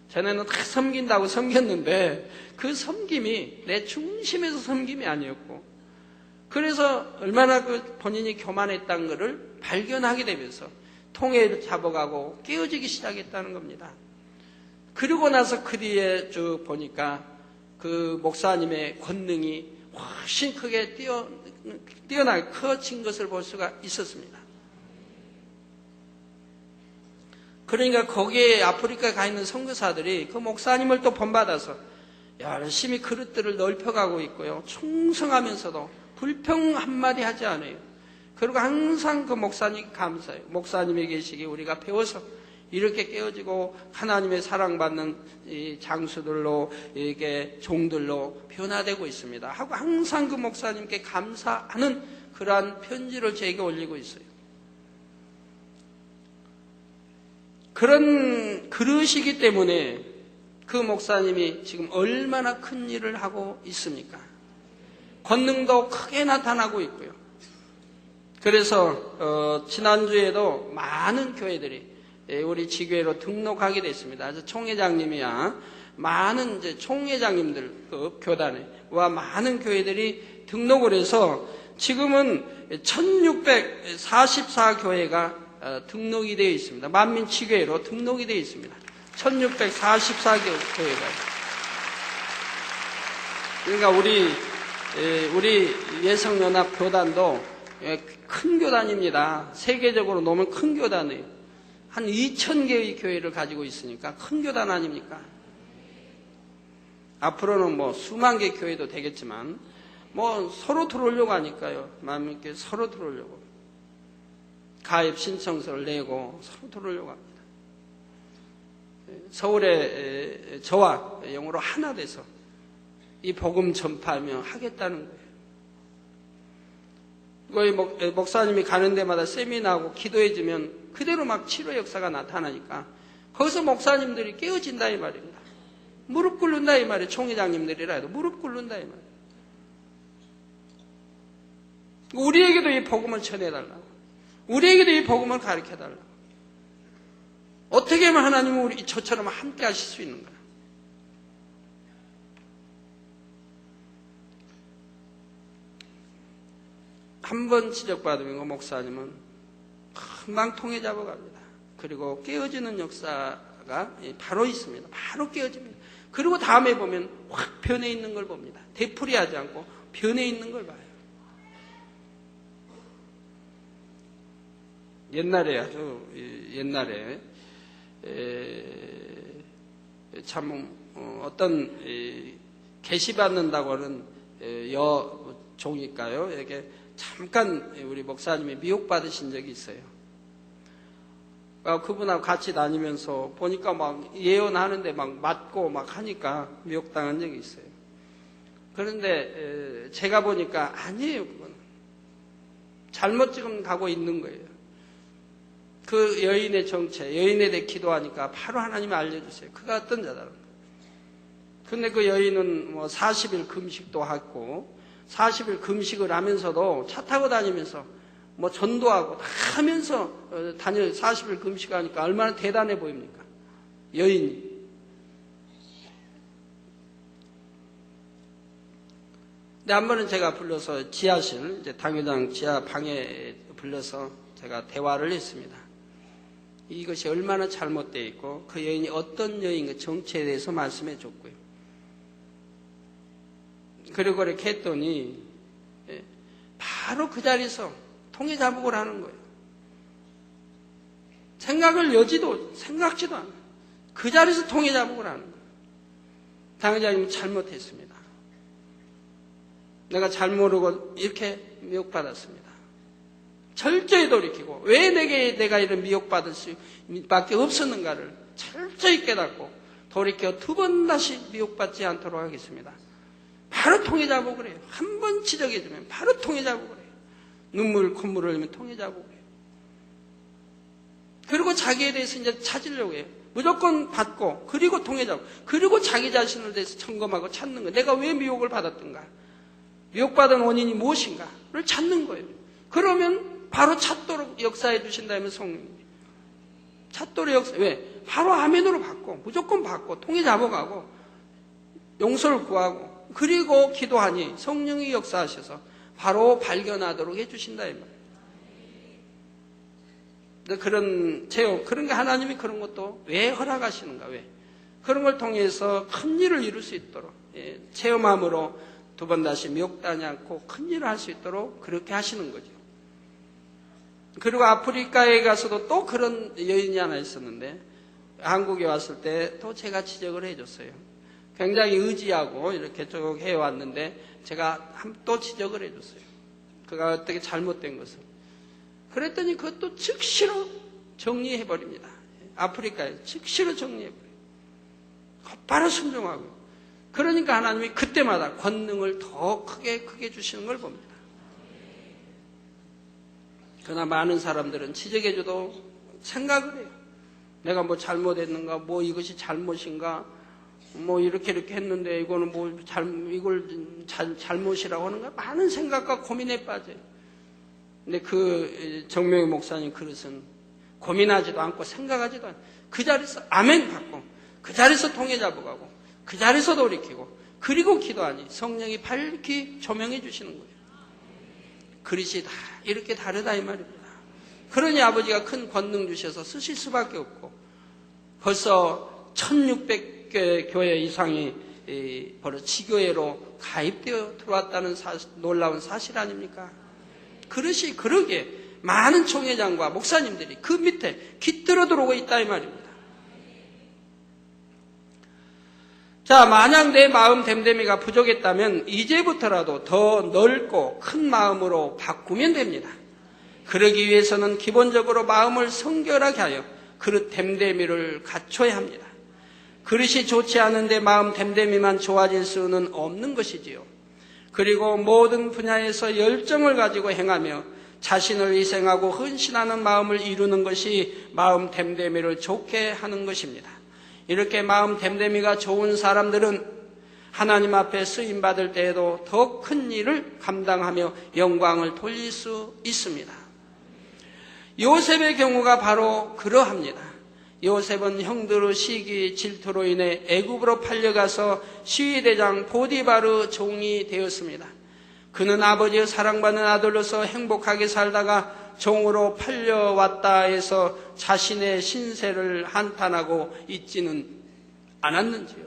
전에는 다 섬긴다고 섬겼는데 그 섬김이 내 중심에서 섬김이 아니었고 그래서 얼마나 본인이 교만했다는 것을 발견하게 되면서 통해 잡아가고 깨어지기 시작했다는 겁니다. 그리고 나서 그 뒤에 쭉 보니까 그 목사님의 권능이 훨씬 크게 뛰어나게 커진 것을 볼 수가 있었습니다. 그러니까 거기에 아프리카에 가 있는 선교사들이 그 목사님을 또 본받아서 열심히 그릇들을 넓혀가고 있고요. 충성하면서도 불평 한마디 하지 않아요. 그리고 항상 그 목사님 감사해요. 목사님이 계시기 우리가 배워서 이렇게 깨어지고 하나님의 사랑받는 이 장수들로 이게 종들로 변화되고 있습니다. 하고 항상 그 목사님께 감사하는 그러한 편지를 제게 올리고 있어요. 그러시기 때문에 그 목사님이 지금 얼마나 큰 일을 하고 있습니까? 권능도 크게 나타나고 있고요. 그래서 지난주에도 많은 교회들이 우리 지교회로 등록하게 됐습니다. 그래서 총회장님이야 많은 이제 총회장님들급 교단과 많은 교회들이 등록을 해서 지금은 1644교회가 등록이 되어 있습니다. 만민지교회로 등록이 되어 있습니다. 1644교회가. 그러니까 우리 예성연합 교단도 큰 교단입니다. 세계적으로 놓으면 큰 교단이에요. 한 2,000개의 교회를 가지고 있으니까 큰 교단 아닙니까? 앞으로는 뭐 수만 개 교회도 되겠지만 뭐 서로 들어오려고 하니까요. 만민교회 서로 들어오려고. 가입 신청서를 내고 서로 들어오려고 합니다. 서울에 저와 영으로 하나 돼서 이 복음 전파하며 하겠다는 거예요. 거의 목사님이 가는 데마다 세미나하고 기도해주면 그대로 막 치료 역사가 나타나니까 거기서 목사님들이 깨어진다 이 말입니다. 무릎 꿇는다 이 말이에요. 총회장님들이라 해도 무릎 꿇는다 이 말이에요. 우리에게도 이 복음을 전해달라고. 우리에게도 이 복음을 가르쳐달라고. 어떻게 하면 하나님은 저처럼 함께 하실 수 있는가? 한 번 지적받으면 그 목사님은 금방 통해 잡아갑니다. 그리고 깨어지는 역사가 바로 있습니다. 바로 깨어집니다. 그리고 다음에 보면 확 변해 있는 걸 봅니다. 되풀이하지 않고 변해 있는 걸 봐요. 옛날에 아주 옛날에 참 어떤 계시받는다고 하는 여종일까요? 이게 잠깐 우리 목사님이 미혹받으신 적이 있어요. 그분하고 같이 다니면서 보니까 막 예언하는데 막 맞고 막 하니까 미혹당한 적이 있어요. 그런데 제가 보니까 아니에요. 그건 잘못 지금 가고 있는 거예요. 그 여인의 정체, 여인에 대해 기도하니까 바로 하나님이 알려주세요. 그가 어떤 자다는 거예요. 근데 그 여인은 뭐 40일 금식도 하고 40일 금식을 하면서도 차 타고 다니면서 뭐 전도하고 다 하면서 40일 금식하니까 얼마나 대단해 보입니까? 여인이. 근데 한 번은 제가 불러서 지하실, 이제 당회장 지하 방에 불러서 제가 대화를 했습니다. 이것이 얼마나 잘못되어 있고 그 여인이 어떤 여인의 정체에 대해서 말씀해 줬고요. 그리고 그렇게 했더니 바로 그 자리에서 통해자복을 하는 거예요. 생각지도 않아요. 그 자리에서 통해자복을 하는 거예요. 당회장님은 잘못했습니다. 내가 잘 모르고 이렇게 미혹받았습니다. 철저히 돌이키고 왜 내가 이런 미혹받을 수밖에 없었는가를 철저히 깨닫고 돌이켜 두 번 다시 미혹받지 않도록 하겠습니다. 바로 통해자복을 해요. 한 번 지적해주면 바로 통해자복을 해요. 눈물, 콧물을 흘리면 통해자복을 해요. 그리고 자기에 대해서 이제 찾으려고 해요. 무조건 받고 그리고 통해자복, 그리고 자기 자신을 대해서 점검하고 찾는 거예요. 내가 왜 미혹을 받았던가, 미혹받은 원인이 무엇인가를 찾는 거예요. 그러면 바로 찾도록 역사해 주신다면 성령님이 찾도록 역사. 왜? 바로 아멘으로 받고 무조건 받고 통해자복하고 용서를 구하고 그리고 기도하니 성령이 역사하셔서 바로 발견하도록 해주신다 이 말이에요. 그런 체험, 그런 게 하나님이 그런 것도 왜 허락하시는가? 왜? 그런 걸 통해서 큰 일을 이룰 수 있도록 체험함으로 두 번 다시 미혹당하지 않고 큰 일을 할 수 있도록 그렇게 하시는 거죠. 그리고 아프리카에 가서도 또 그런 여인이 하나 있었는데 한국에 왔을 때 또 제가 지적을 해줬어요. 굉장히 의지하고 이렇게 쭉 해왔는데 제가 또 지적을 해줬어요. 그가 어떻게 잘못된 것을. 그랬더니 그것도 즉시로 정리해버립니다. 아프리카에 즉시로 정리해버려요. 곧바로 순종하고. 그러니까 하나님이 그때마다 권능을 더 크게 주시는 걸 봅니다. 그러나 많은 사람들은 지적해줘도 생각을 해요. 내가 뭐 잘못했는가, 뭐 이것이 잘못인가, 뭐 이렇게 했는데 이거는 이걸 잘못이라고 하는 거야. 많은 생각과 고민에 빠져요. 근데 그 정명희 목사님 그릇은 고민하지도 않고 생각하지도 않고 그 자리에서 아멘 받고 그 자리에서 통해 잡아가고 그 자리에서 돌이키고 그리고 기도하니 성령이 밝히 조명해 주시는 거예요. 그릇이 다 이렇게 다르다 이 말입니다. 그러니 아버지가 큰 권능 주셔서 쓰실 수밖에 없고 벌써 1600개 교회 이상이 바로 지교회로 가입되어 들어왔다는 놀라운 사실 아닙니까? 그릇이 그러게 많은 총회장과 목사님들이 그 밑에 깃들어 들어오고 있다 이 말입니다. 자, 만약 내 마음 됨됨이가 부족했다면 이제부터라도 더 넓고 큰 마음으로 바꾸면 됩니다. 그러기 위해서는 기본적으로 마음을 성결하게 하여 그릇 됨됨이를 갖춰야 합니다. 그릇이 좋지 않은데 마음 됨됨이만 좋아질 수는 없는 것이지요. 그리고 모든 분야에서 열정을 가지고 행하며 자신을 희생하고 헌신하는 마음을 이루는 것이 마음 됨됨이를 좋게 하는 것입니다. 이렇게 마음 됨됨이가 좋은 사람들은 하나님 앞에 쓰임받을 때에도 더 큰 일을 감당하며 영광을 돌릴 수 있습니다. 요셉의 경우가 바로 그러합니다. 요셉은 형들의 시기 질투로 인해 애굽으로 팔려가서 시위대장 보디바르 종이 되었습니다. 그는 아버지의 사랑받는 아들로서 행복하게 살다가 종으로 팔려왔다 해서 자신의 신세를 한탄하고 있지는 않았는지요.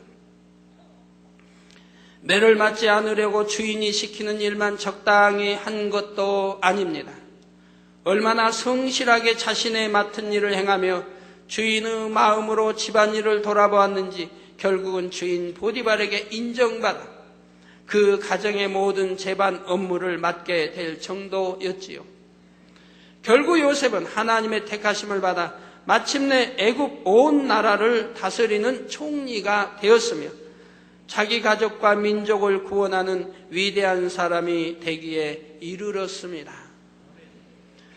매를 맞지 않으려고 주인이 시키는 일만 적당히 한 것도 아닙니다. 얼마나 성실하게 자신의 맡은 일을 행하며 주인의 마음으로 집안일을 돌아보았는지 결국은 주인 보디발에게 인정받아 그 가정의 모든 재반 업무를 맡게 될 정도였지요. 결국 요셉은 하나님의 택하심을 받아 마침내 애굽 온 나라를 다스리는 총리가 되었으며 자기 가족과 민족을 구원하는 위대한 사람이 되기에 이르렀습니다.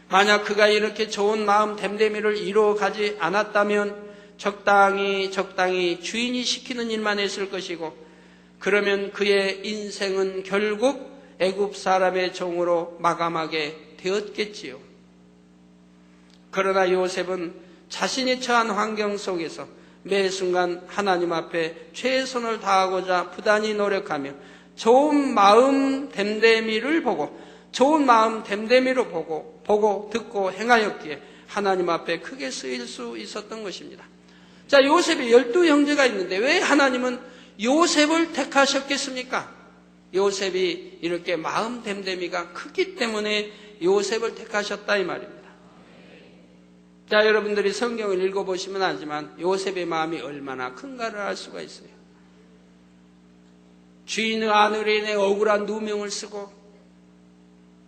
만약 그가 이렇게 좋은 마음 됨됨이를 이루어가지 않았다면 적당히 주인이 시키는 일만 했을 것이고 그러면 그의 인생은 결국 애굽 사람의 종으로 마감하게 되었겠지요. 그러나 요셉은 자신이 처한 환경 속에서 매 순간 하나님 앞에 최선을 다하고자 부단히 노력하며 좋은 마음 됨됨이를 보고 좋은 마음 됨됨이로 보고 듣고 행하였기에 하나님 앞에 크게 쓰일 수 있었던 것입니다. 자, 요셉이 12형제가 있는데 왜 하나님은 요셉을 택하셨겠습니까? 요셉이 이렇게 마음 됨됨이가 크기 때문에 요셉을 택하셨다 이 말입니다. 자, 여러분들이 성경을 읽어보시면 알지만 요셉의 마음이 얼마나 큰가를 알 수가 있어요. 주인의 아내로 인해 억울한 누명을 쓰고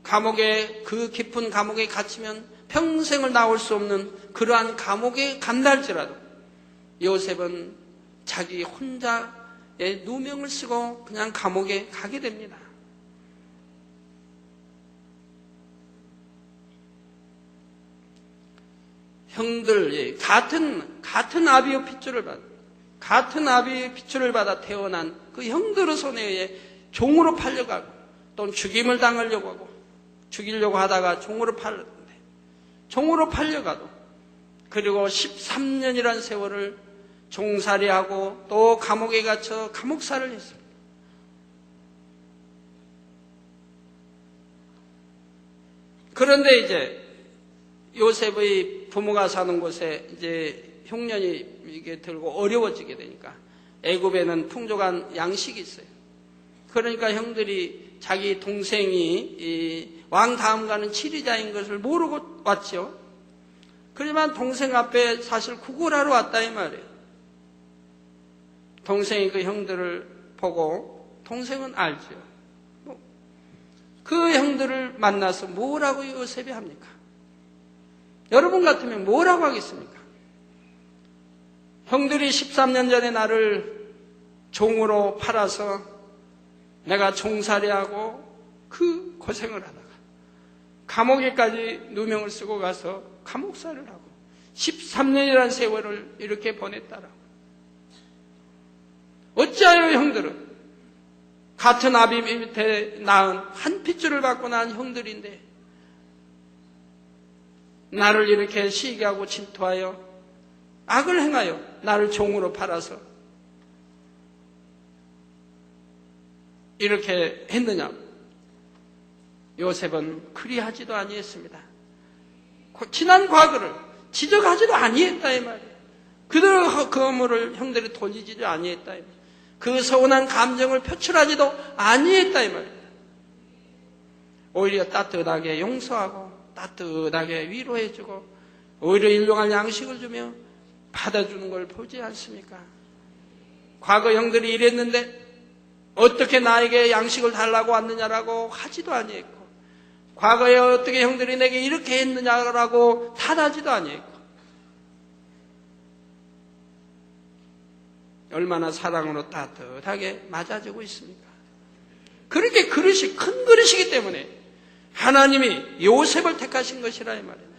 감옥에 그 깊은 감옥에 갇히면 평생을 나올 수 없는 그러한 감옥에 간다 할지라도 요셉은 자기 혼자의 누명을 쓰고 그냥 감옥에 가게 됩니다. 형들 같은 아비의 핏줄을 받아 태어난 그 형들의 손에 의해 종으로 팔려가고 또는 죽임을 당하려고 하고 죽이려고 하다가 종으로 팔려가도 그리고 13년이라는 세월을 종살이하고 또 감옥에 갇혀 감옥살을 했습니다. 그런데 이제 요셉의 부모가 사는 곳에 이제 흉년이 이게 들고 어려워지게 되니까 애굽에는 풍족한 양식이 있어요. 그러니까 형들이 자기 동생이 왕 다음 가는 치리자인 것을 모르고 왔죠. 그렇지만 동생 앞에 사실 구걸하러 왔다 이 말이에요. 동생이 그 형들을 보고 동생은 알죠. 그 형들을 만나서 뭐라고 요셉이 합니까? 여러분 같으면 뭐라고 하겠습니까? 형들이 13년 전에 나를 종으로 팔아서 내가 종살이하고 그 고생을 하다가 감옥에까지 누명을 쓰고 가서 감옥살을 하고 13년이라는 세월을 이렇게 보냈다라고. 어찌하여 형들은 같은 아비 밑에 낳은 한 핏줄을 받고 낳은 형들인데 나를 이렇게 시기하고 질투하여 악을 행하여 나를 종으로 팔아서 이렇게 했느냐? 요셉은 그리하지도 아니했습니다. 지난 과거를 지적하지도 아니했다 이 말이에요. 그들의 그 업무를 형들이 돌리지도 아니했다 이 말이에요. 그 서운한 감정을 표출하지도 아니했다 이 말입니다. 오히려 따뜻하게 용서하고 따뜻하게 위로해주고 오히려 일용할 양식을 주며 받아주는 걸 보지 않습니까? 과거 형들이 이랬는데 어떻게 나에게 양식을 달라고 왔느냐라고 하지도 아니했고 과거에 어떻게 형들이 내게 이렇게 했느냐라고 탓하지도 아니했고 얼마나 사랑으로 따뜻하게 맞아주고 있습니까? 그렇게 그릇이 큰 그릇이기 때문에 하나님이 요셉을 택하신 것이라 이 말입니다.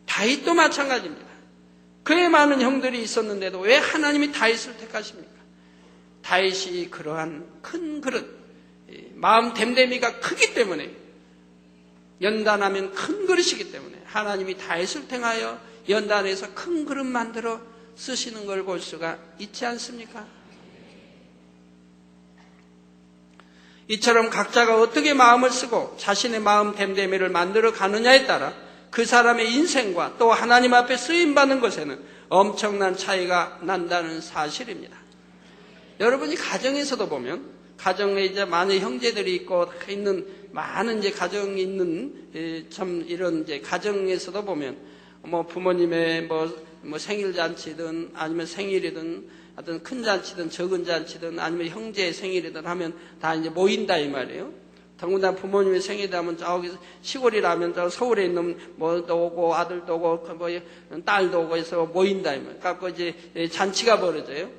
다윗도 마찬가지입니다. 그의 많은 형들이 있었는데도 왜 하나님이 다윗을 택하십니까? 다윗이 그러한 큰 그릇, 마음 댐댐이가 크기 때문에 연단하면 큰 그릇이기 때문에 하나님이 다윗을 택하여 연단해서 큰 그릇 만들어 쓰시는 걸 볼 수가 있지 않습니까? 이처럼 각자가 어떻게 마음을 쓰고 자신의 마음 댐댐이를 만들어 가느냐에 따라 그 사람의 인생과 또 하나님 앞에 쓰임받는 것에는 엄청난 차이가 난다는 사실입니다. 여러분이 가정에서도 보면 가정에 이제 많은 형제들이 있고 있는 많은 이제 가정이 있는 참 이런 이제 가정에서도 보면 뭐 부모님의 뭐 생일 잔치든 아니면 생일이든 어떤 큰 잔치든 적은 잔치든 아니면 형제의 생일이든 하면 다 이제 모인다 이 말이에요. 더군다나 부모님의 생일이 하면 저기 시골이라면 저 서울에 있는 뭐도 오고 아들도 오고 뭐 딸도 오고 해서 모인다 이 말이에요. 그러니까 이제 잔치가 벌어져요.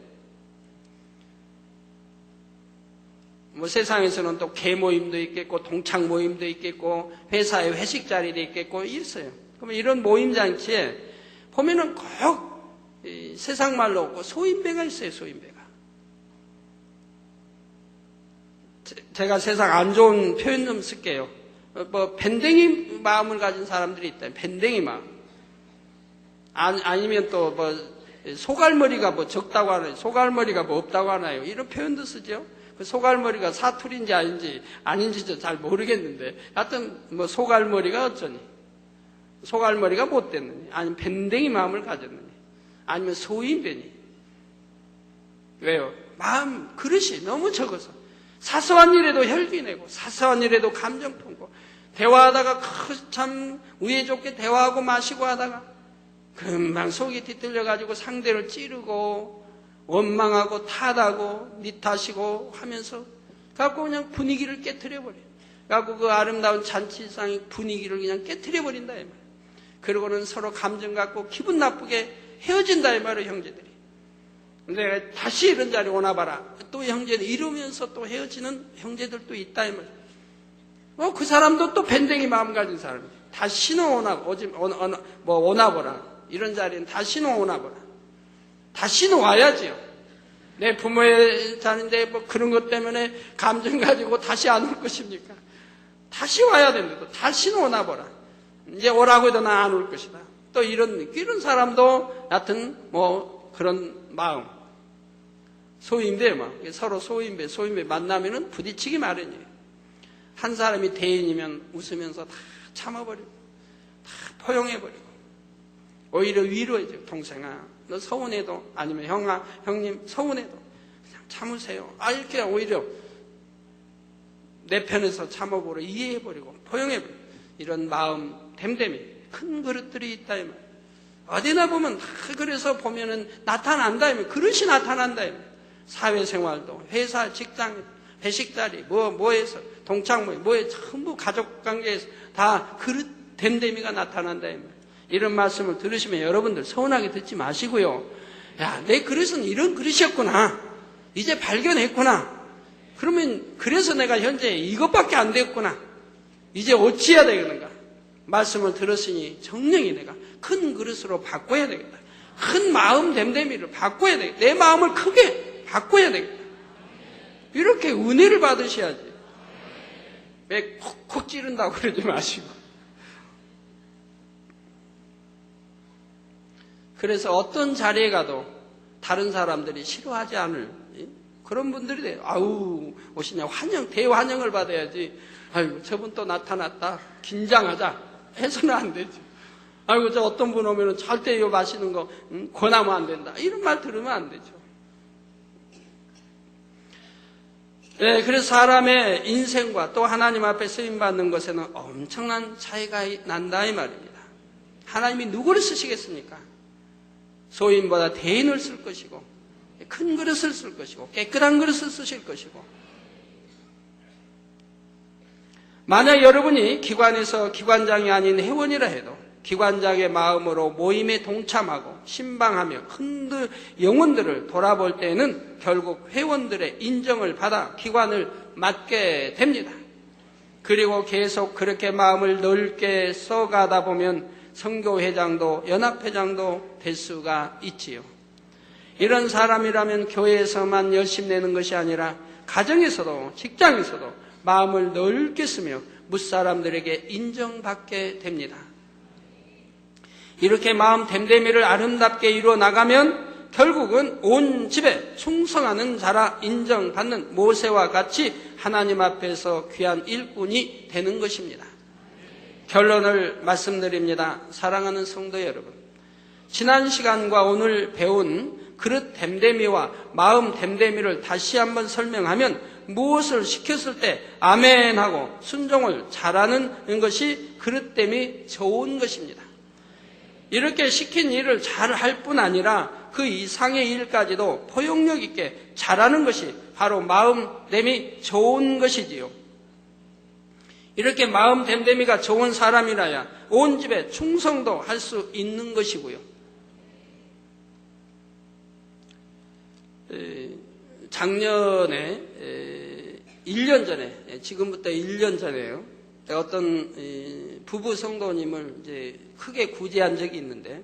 뭐 세상에서는 또 개 모임도 있겠고 동창 모임도 있겠고 회사의 회식 자리도 있겠고 있어요. 그러면 이런 모임 잔치에 보면은 꼭 세상 말로 없고 소인배가 있어요. 소인배가. 제가 세상 안 좋은 표현 좀 쓸게요. 뭐 밴댕이 마음을 가진 사람들이 있다. 밴댕이 마음. 아니면 또 뭐 소갈머리가 뭐 적다고 하나요? 소갈머리가 뭐 없다고 하나요? 이런 표현도 쓰죠. 그 소갈머리가 사투리인지 아닌지 잘 모르겠는데 하여튼 뭐 소갈머리가 어쩌니? 소갈머리가 못 됐느니? 아니면 밴댕이 마음을 가졌느니? 아니면 소인배니? 왜요? 마음 그릇이 너무 적어서 사소한 일에도 혈기내고 사소한 일에도 감정 품고 대화하다가 참 우애 좋게 대화하고 마시고 하다가 금방 속이 뒤틀려가지고 상대를 찌르고 원망하고 탓하고 니 탓이고 하면서 갖고 그냥 분위기를 깨트려버려요. 갖고 그 아름다운 잔치상의 분위기를 그냥 깨트려버린다 이 말이에요. 그러고는 서로 감정 갖고 기분 나쁘게 헤어진다 이 말이에요. 형제들이. 근데 다시 이런 자리 오나봐라. 또 형제들 이러면서 또 헤어지는 형제들도 있다 이 말이에요. 그 사람도 또 밴댕이 마음 가진 사람이에요. 다시는 오나보라. 이런 자리는 다시는 오나보라. 다시는 와야지요. 내 부모의 자리인데 뭐 그런 것 때문에 감정 가지고 다시 안 올 것입니까? 다시 와야 됩니다. 다시는 오나보라. 이제 오라고 해도 나 안 올 것이다. 또 이런 사람도 여하튼 뭐 그런 마음. 소인배 마음. 서로 소인배 만나면은 부딪히기 마련이에요. 한 사람이 대인이면 웃으면서 다 참아버리고 다 포용해버리고 오히려 위로해줘요. 동생아 너 서운해도 아니면 형님 서운해도 그냥 참으세요. 이렇게 오히려 내 편에서 참아보고 이해해버리고 포용해버리고 이런 마음 댐댐이 큰 그릇들이 있다 이 말. 어디나 보면 다 그래서 보면은 나타난다 이 말. 그릇이 나타난다 이 말. 사회생활도 회사 직장 회식자리 뭐에서 동창 뭐에 전부 가족관계에서 다 그릇 댐댐이가 나타난다 이 말. 이런 말씀을 들으시면 여러분들 서운하게 듣지 마시고요. 야, 내 그릇은 이런 그릇이었구나. 이제 발견했구나. 그러면 그래서 내가 현재 이것밖에 안 됐구나. 이제 어찌해야 되겠는가? 말씀을 들었으니 정령이 내가 큰 그릇으로 바꿔야 되겠다. 큰 마음 됨됨이를 바꿔야 되겠다. 내 마음을 크게 바꿔야 되겠다. 이렇게 은혜를 받으셔야지. 왜 콕콕 찌른다고 그러지 마시고. 그래서 어떤 자리에 가도 다른 사람들이 싫어하지 않을 그런 분들이 돼요. 아우, 오시냐, 대환영을 받아야지. 아이고, 저분 또 나타났다. 긴장하자. 해서는 안 되지. 아이고, 저 어떤 분 오면은 절대 이거 마시는 거, 권하면 안 된다. 이런 말 들으면 안 되죠. 네, 그래서 사람의 인생과 또 하나님 앞에 쓰임받는 것에는 엄청난 차이가 난다, 이 말입니다. 하나님이 누구를 쓰시겠습니까? 소인보다 대인을 쓸 것이고, 큰 그릇을 쓸 것이고, 깨끗한 그릇을 쓰실 것이고, 만약 여러분이 기관에서 기관장이 아닌 회원이라 해도 기관장의 마음으로 모임에 동참하고 신방하며 영혼들을 돌아볼 때는 결국 회원들의 인정을 받아 기관을 맡게 됩니다. 그리고 계속 그렇게 마음을 넓게 써가다 보면 선교회장도 연합회장도 될 수가 있지요. 이런 사람이라면 교회에서만 열심히 내는 것이 아니라 가정에서도 직장에서도 마음을 넓게 쓰며 무사람들에게 인정받게 됩니다. 이렇게 마음 됨됨이를 아름답게 이루어 나가면 결국은 온 집에 충성하는 자라 인정받는 모세와 같이 하나님 앞에서 귀한 일꾼이 되는 것입니다. 결론을 말씀드립니다. 사랑하는 성도 여러분, 지난 시간과 오늘 배운 그릇 됨됨이와 마음 됨됨이를 다시 한번 설명하면 무엇을 시켰을 때 아멘 하고 순종을 잘하는 것이 그릇됨이 좋은 것입니다. 이렇게 시킨 일을 잘 할 뿐 아니라 그 이상의 일까지도 포용력 있게 잘하는 것이 바로 마음됨이 좋은 것이지요. 이렇게 마음됨됨이가 좋은 사람이라야 온 집에 충성도 할 수 있는 것이고요. 작년에 1년 전에, 지금부터 1년 전에요. 어떤 부부 성도님을 이제 크게 구제한 적이 있는데,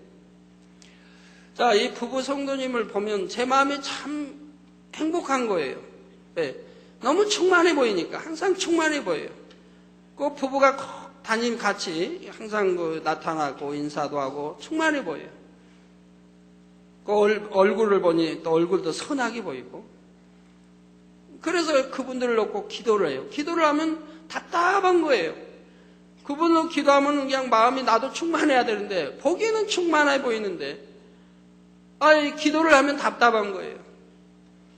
자, 이 부부 성도님을 보면 제 마음이 참 행복한 거예요. 네. 너무 충만해 보이니까, 항상 충만해 보여요. 그 부부가 담임 같이 항상 나타나고 인사도 하고 충만해 보여요. 그 얼굴을 보니 또 얼굴도 선하게 보이고. 그래서 그분들을 놓고 기도를 해요. 기도를 하면 답답한 거예요. 그분을 기도하면 그냥 마음이 나도 충만해야 되는데 보기에는 충만해 보이는데 기도를 하면 답답한 거예요.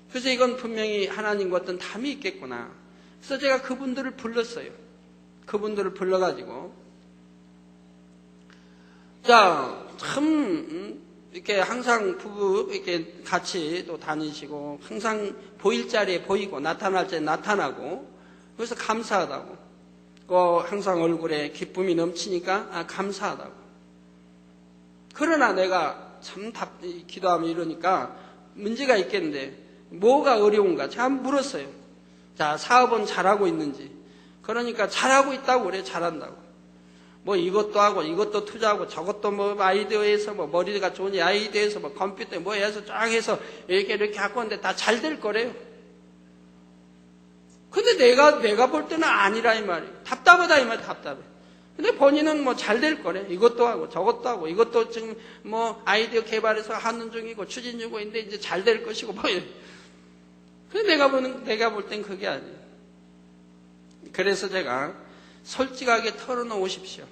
그래서 이건 분명히 하나님과 어떤 담이 있겠구나. 그래서 제가 그분들을 불렀어요. 그분들을 불러가지고 참 이렇게 항상 부부 이렇게 같이 또 다니시고 항상 보일 자리에 보이고 나타날 때 나타나고 그래서 감사하다고 항상 얼굴에 기쁨이 넘치니까 감사하다고. 그러나 내가 참 기도하면 이러니까 문제가 있겠는데 뭐가 어려운가 제가 물었어요. 자, 사업은 잘하고 있는지. 그러니까 잘하고 있다고 그래. 잘한다고. 뭐 이것도 하고 이것도 투자하고 저것도 뭐 아이디어에서 뭐 머리가 좋으니 아이디어에서 뭐 컴퓨터에 뭐 해서 쫙 해서 이렇게 갖고 왔는데 다 잘 될 거래요. 근데 내가 볼 때는 아니라 이 말이에요. 답답하다 이 말이에요. 답답해. 근데 본인은 뭐 잘 될 거래. 이것도 하고 저것도 하고 이것도 지금 뭐 아이디어 개발해서 하는 중이고 추진 중인데 이제 잘 될 것이고 뭐. 근데 내가 볼 땐 그게 아니에요. 그래서 제가 솔직하게 털어놓으십시오.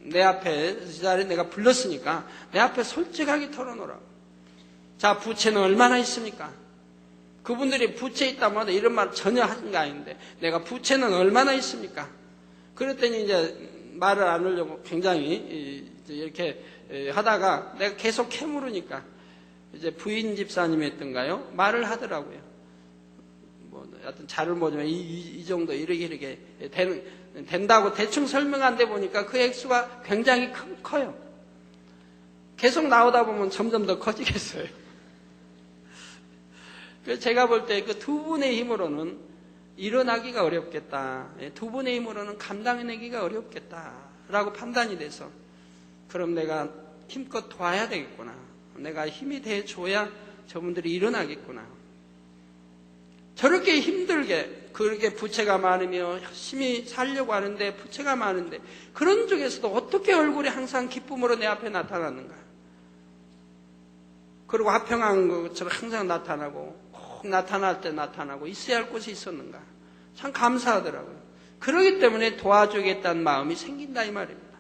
내 앞에 이 자리에 내가 불렀으니까 내 앞에 솔직하게 털어놓으라고. 자, 부채는 얼마나 있습니까? 그분들이 부채 있다면 이런 말 전혀 하는 게 아닌데 내가 부채는 얼마나 있습니까? 그랬더니 이제 말을 안 하려고 굉장히 이렇게 하다가 내가 계속 캐물으니까 이제 부인 집사님이었던가요? 말을 하더라고요. 뭐 하여튼 잘을 모르면 이 정도 이렇게 된다고 대충 설명한데 보니까 그 액수가 굉장히 커요. 계속 나오다 보면 점점 더 커지겠어요. 그래서 제가 볼 때 그 두 분의 힘으로는 일어나기가 어렵겠다. 두 분의 힘으로는 감당해내기가 어렵겠다라고 판단이 돼서 그럼 내가 힘껏 도와야 되겠구나. 내가 힘이 돼줘야 저분들이 일어나겠구나. 저렇게 힘들게, 그렇게 부채가 많으며 열심히 살려고 하는데 부채가 많은데 그런 쪽에서도 어떻게 얼굴이 항상 기쁨으로 내 앞에 나타나는가. 그리고 화평한 것처럼 항상 나타나고 꼭 나타날 때 나타나고 있어야 할 곳이 있었는가. 참 감사하더라고요. 그러기 때문에 도와주겠다는 마음이 생긴다 이 말입니다.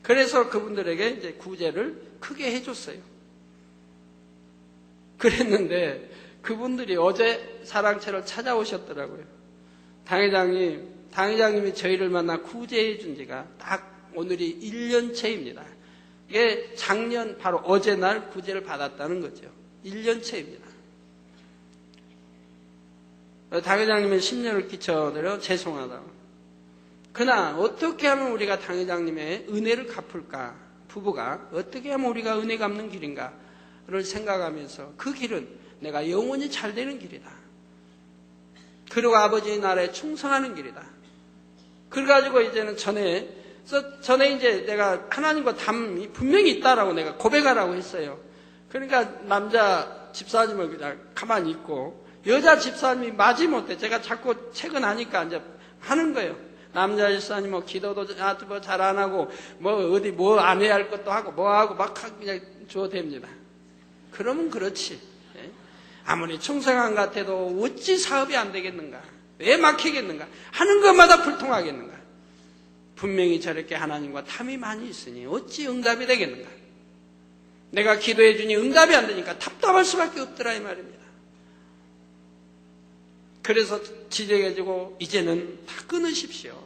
그래서 그분들에게 이제 구제를 크게 해줬어요. 그랬는데 그분들이 어제 사랑채를 찾아오셨더라고요. 당회장님이 저희를 만나 구제해 준 지가 딱 오늘이 1년째입니다. 이게 작년 바로 어제 날 구제를 받았다는 거죠. 1년째입니다. 당회장님은 10년을 끼쳐드려 죄송하다고. 그러나 어떻게 하면 우리가 당회장님의 은혜를 갚을까? 부부가 어떻게 하면 우리가 은혜 갚는 길인가를 생각하면서 그 길은 내가 영원히 잘 되는 길이다. 그리고 아버지의 나라에 충성하는 길이다. 그래가지고 이제는 전에 이제 내가 하나님과 담이 분명히 있다라고 내가 고백하라고 했어요. 그러니까 남자 집사님을 그냥 가만히 있고 여자 집사님이 마지못해 제가 자꾸 퇴근하니까 이제 하는 거예요. 남자 집사님 뭐 기도도 잘 안 하고 뭐 어디 뭐 안 해야 할 것도 하고 뭐 하고 막 그냥 줘댑니다. 그러면 그렇지. 아무리 충성한 것 같아도 어찌 사업이 안 되겠는가? 왜 막히겠는가? 하는 것마다 불통하겠는가? 분명히 저렇게 하나님과 탐이 많이 있으니 어찌 응답이 되겠는가? 내가 기도해 주니 응답이 안 되니까 답답할 수밖에 없더라 이 말입니다. 그래서 지적해주고 이제는 다 끊으십시오.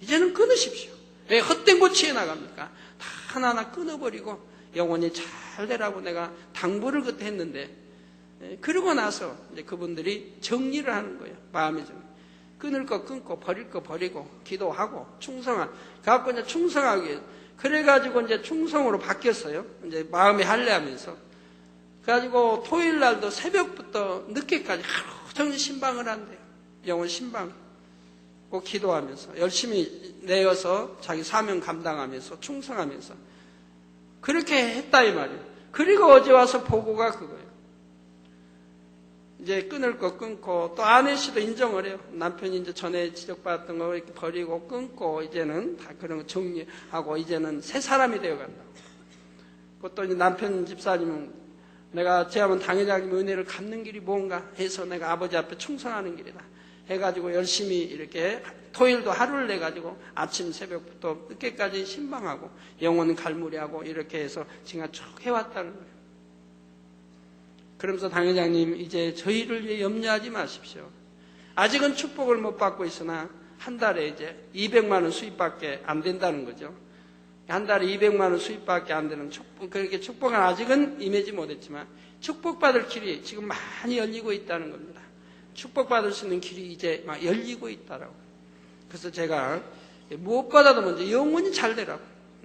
이제는 끊으십시오. 왜 헛된 고치에 나갑니까? 다 하나하나 끊어버리고 영원히 잘 되라고 내가 당부를 그때 했는데 그러고 나서 이제 그분들이 정리를 하는 거예요. 마음의 정리. 끊을 거 끊고 버릴 거 버리고 기도하고 충성한. 그래갖고 이제 충성하기. 그래가지고 이제 충성으로 바뀌었어요. 이제 마음이 할례하면서. 그래가지고 토요일 날도 새벽부터 늦게까지 하루 종일 신방을 한대요. 영혼 신방. 꼭 기도하면서 열심히 내어서 자기 사명 감당하면서 충성하면서 그렇게 했다 이 말이에요. 그리고 어제 와서 보고가 그거예요. 이제 끊을 거 끊고 또 아내 씨도 인정을 해요. 남편이 이제 전에 지적받았던 거 이렇게 버리고 끊고 이제는 다 그런 거 정리하고 이제는 새 사람이 되어 간다고. 또 이제 남편 집사님은 내가 제하면 당회장님 은혜를 갚는 길이 뭔가 해서 내가 아버지 앞에 충성하는 길이다. 해가지고 열심히 이렇게 토요일도 하루를 내가지고 아침 새벽부터 늦게까지 신방하고 영혼 갈무리하고 이렇게 해서 지금 쭉 해왔다는 거예요. 그러면서 당회장님 이제 저희를 위해 염려하지 마십시오. 아직은 축복을 못 받고 있으나 한 달에 이제 200만 원 수입밖에 안 된다는 거죠. 한 달에 200만 원 수입밖에 안 되는 축복, 그렇게 축복은 아직은 임하지 못했지만 축복받을 길이 지금 많이 열리고 있다는 겁니다. 축복받을 수 있는 길이 이제 막 열리고 있다라고. 그래서 제가 무엇보다도 먼저 영혼이 잘 되라고.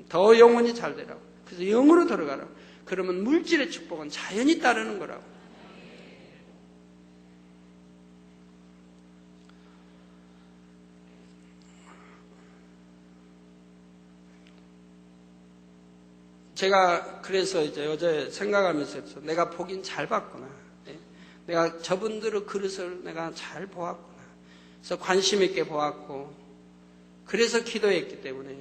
더 영혼이 잘 되라고. 그래서 영으로 들어가라고. 그러면 물질의 축복은 자연히 따르는 거라고. 제가 그래서 이제 어제 생각하면서 내가 보긴 잘 봤구나. 내가 저분들의 그릇을 내가 잘 보았구나. 그래서 관심 있게 보았고, 그래서 기도했기 때문에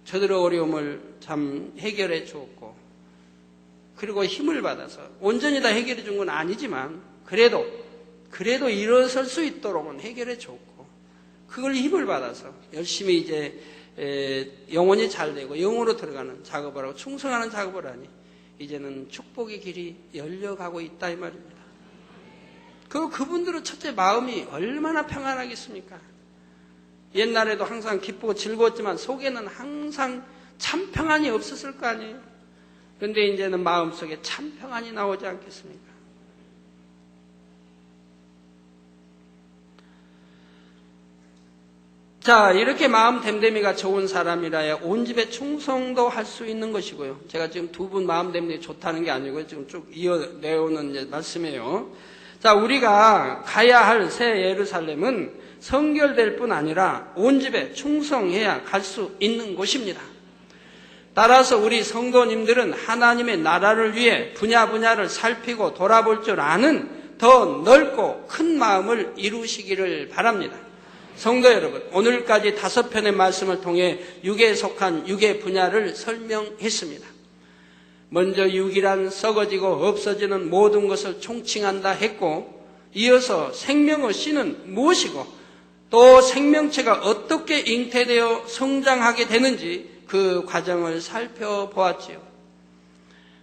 저들의 어려움을 참 해결해 주었고, 그리고 힘을 받아서 온전히 다 해결해 준 건 아니지만 그래도 일어설 수 있도록은 해결해 줬고, 그걸 힘을 받아서 열심히 이제 영혼이 잘 되고 영으로 들어가는 작업을 하고 충성하는 작업을 하니 이제는 축복의 길이 열려가고 있다 이 말입니다. 그분들은 첫째 마음이 얼마나 평안하겠습니까? 옛날에도 항상 기쁘고 즐거웠지만 속에는 항상 참 평안이 없었을 거 아니에요. 그런데 이제는 마음속에 참 평안이 나오지 않겠습니까? 자, 이렇게 마음 됨됨이가 좋은 사람이라야 온 집에 충성도 할 수 있는 것이고요. 제가 지금 두 분 마음 됨됨이 좋다는 게 아니고요. 지금 쭉 이어내오는 말씀이에요. 자, 우리가 가야 할 새 예루살렘은 성결될 뿐 아니라 온 집에 충성해야 갈 수 있는 곳입니다. 따라서 우리 성도님들은 하나님의 나라를 위해 분야를 살피고 돌아볼 줄 아는 더 넓고 큰 마음을 이루시기를 바랍니다. 성도 여러분, 오늘까지 5편의 말씀을 통해 육에 속한 육의 분야를 설명했습니다. 먼저 육이란 썩어지고 없어지는 모든 것을 총칭한다 했고, 이어서 생명의 씨는 무엇이고 또 생명체가 어떻게 잉태되어 성장하게 되는지 그 과정을 살펴보았지요.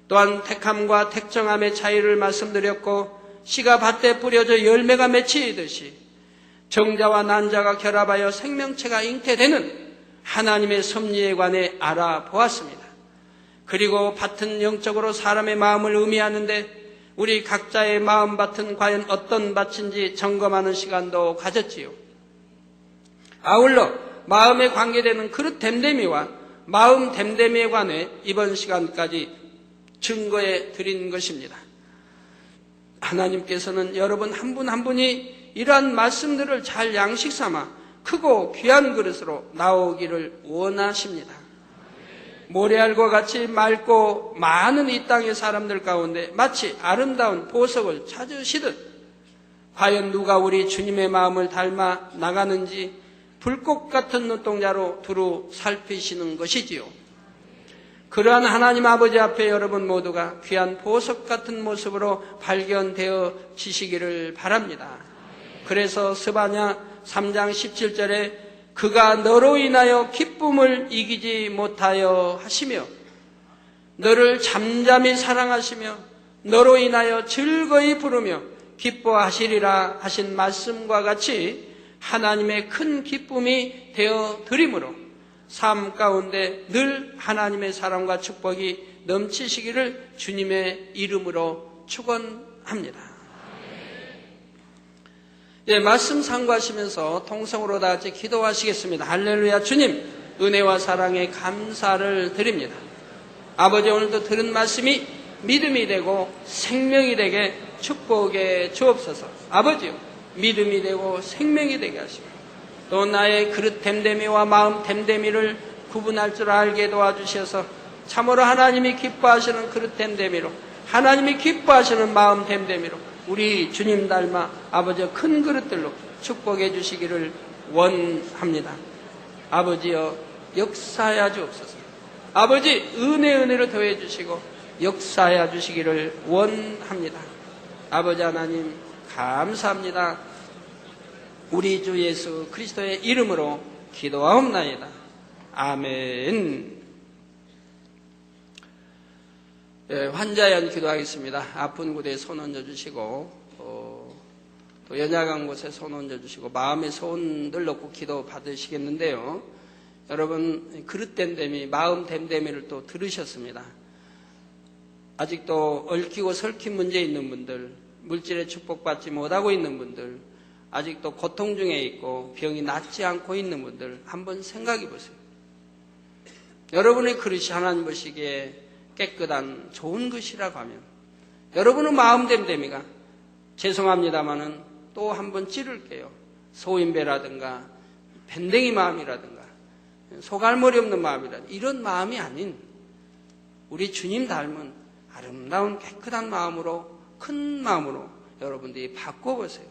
또한 택함과 택정함의 차이를 말씀드렸고, 씨가 밭에 뿌려져 열매가 맺히듯이 정자와 난자가 결합하여 생명체가 잉태되는 하나님의 섭리에 관해 알아보았습니다. 그리고 밭은 영적으로 사람의 마음을 의미하는데 우리 각자의 마음 밭은 과연 어떤 밭인지 점검하는 시간도 가졌지요. 아울러 마음에 관계되는 그릇 댐댐이와 마음 댐댐이에 관해 이번 시간까지 증거해 드린 것입니다. 하나님께서는 여러분 한 분 한 분이 이러한 말씀들을 잘 양식 삼아 크고 귀한 그릇으로 나오기를 원하십니다. 모래알과 같이 맑고 많은 이 땅의 사람들 가운데 마치 아름다운 보석을 찾으시듯 과연 누가 우리 주님의 마음을 닮아 나가는지 불꽃 같은 눈동자로 두루 살피시는 것이지요. 그러한 하나님 아버지 앞에 여러분 모두가 귀한 보석 같은 모습으로 발견되어 지시기를 바랍니다. 그래서 스바냐 3장 17절에 그가 너로 인하여 기쁨을 이기지 못하여 하시며 너를 잠잠히 사랑하시며 너로 인하여 즐거이 부르며 기뻐하시리라 하신 말씀과 같이 하나님의 큰 기쁨이 되어 드림으로 삶 가운데 늘 하나님의 사랑과 축복이 넘치시기를 주님의 이름으로 축원합니다. 예, 말씀 상고하시면서 통성으로 다 같이 기도하시겠습니다. 할렐루야. 주님, 은혜와 사랑에 감사를 드립니다. 아버지, 오늘도 들은 말씀이 믿음이 되고 생명이 되게 축복해 주옵소서. 아버지요, 믿음이 되고 생명이 되게 하시고 또 나의 그릇 댐댐이와 마음 댐댐이를 구분할 줄 알게 도와주셔서 참으로 하나님이 기뻐하시는 그릇 댐댐이로 하나님이 기뻐하시는 마음 댐댐이로 우리 주님 닮아 아버지의 큰 그릇들로 축복해 주시기를 원합니다. 아버지여 역사하여 주옵소서. 아버지 은혜를 더해 주시고 역사하여 주시기를 원합니다. 아버지 하나님 감사합니다. 우리 주 예수 그리스도의 이름으로 기도하옵나이다. 아멘. 예, 환자연 기도하겠습니다. 아픈 곳에 손 얹어주시고 또 연약한 곳에 손 얹어주시고 마음에 손들 놓고 기도 받으시겠는데요. 여러분 그릇 댐댐이 마음 댐댐이를 또 들으셨습니다. 아직도 얽히고 설킨 문제 있는 분들, 물질의 축복받지 못하고 있는 분들, 아직도 고통 중에 있고 병이 낫지 않고 있는 분들 한번 생각해 보세요. 여러분의 그릇이 하나님 보시기에 깨끗한 좋은 것이라고 하면 여러분의 마음 댐댐이가 죄송합니다마는 또 한번 찌를게요. 소인배라든가 밴댕이 마음이라든가 소갈머리 없는 마음이라든가 이런 마음이 아닌 우리 주님 닮은 아름다운 깨끗한 마음으로 큰 마음으로 여러분들이 바꿔보세요.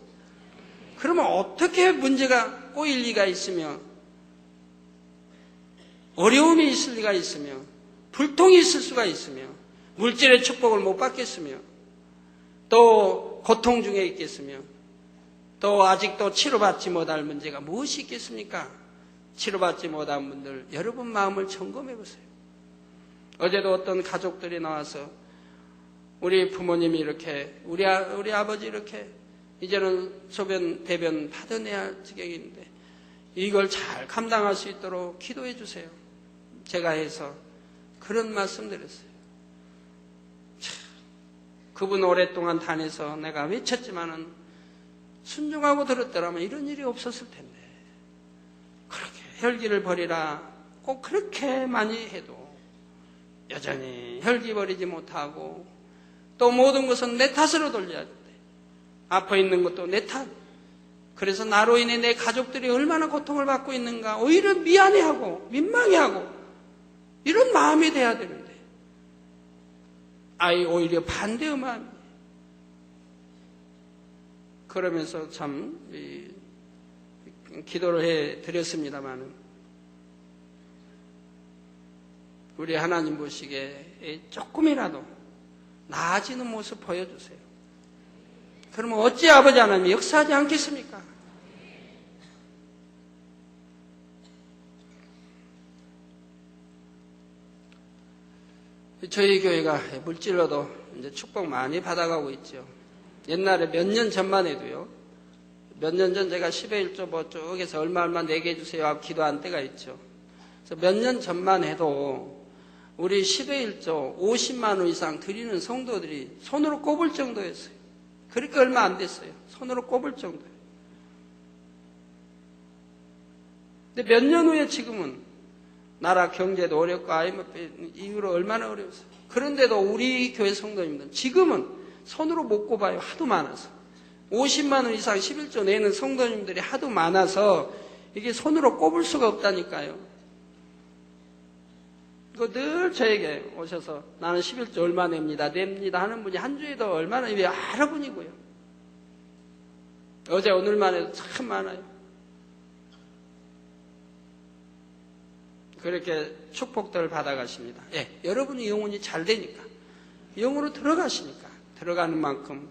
그러면 어떻게 문제가 꼬일 리가 있으며 어려움이 있을 리가 있으며 불통이 있을 수가 있으며 물질의 축복을 못 받겠으며 또 고통 중에 있겠으며 또 아직도 치료받지 못할 문제가 무엇이 있겠습니까? 치료받지 못한 분들 여러분 마음을 점검해 보세요. 어제도 어떤 가족들이 나와서 우리 부모님이 이렇게 우리 아버지 이렇게 이제는 소변 대변 받아내야 할 지경인데 이걸 잘 감당할 수 있도록 기도해 주세요. 제가 해서 그런 말씀 드렸어요. 참, 그분 오랫동안 다녀서 내가 외쳤지만은 순종하고 들었더라면 이런 일이 없었을 텐데 그렇게 혈기를 버리라 꼭 그렇게 많이 해도 여전히 혈기 버리지 못하고 또 모든 것은 내 탓으로 돌려야 돼. 아파 있는 것도 내 탓. 그래서 나로 인해 내 가족들이 얼마나 고통을 받고 있는가 오히려 미안해하고 민망해하고 이런 마음이 돼야 되는데 아이 오히려 반대의 마음이에요. 그러면서 참 기도를 해드렸습니다만 우리 하나님 보시기에 조금이라도 나아지는 모습 보여주세요. 그러면 어찌 아버지 하나님이 역사하지 않겠습니까? 저희 교회가 물질로도 이제 축복 많이 받아가고 있죠. 옛날에 몇 년 전만 해도요. 몇 년 전 제가 10회 1조 뭐 쪽에서 얼마 내게 해주세요 하고 기도한 때가 있죠. 그래서 몇 년 전만 해도 우리 10회 1조 50만 원 이상 드리는 성도들이 손으로 꼽을 정도였어요. 그렇게 얼마 안 됐어요. 손으로 꼽을 정도예요. 근데 몇 년 후에 지금은 나라 경제도 어렵고 IMF 이후로 얼마나 어려웠어요. 그런데도 우리 교회 성도님들은 지금은 손으로 못 꼽아요. 하도 많아서. 50만 원 이상 11조 내는 성도님들이 하도 많아서 이게 손으로 꼽을 수가 없다니까요. 이거 늘 저에게 오셔서 나는 11조 얼마 냅니다 하는 분이 한 주에도 얼마나 여러 분이고요. 어제 오늘만 해도 참 많아요. 그렇게 축복들을 받아가십니다. 예, 여러분이 영혼이 잘 되니까 영으로 들어가시니까 들어가는 만큼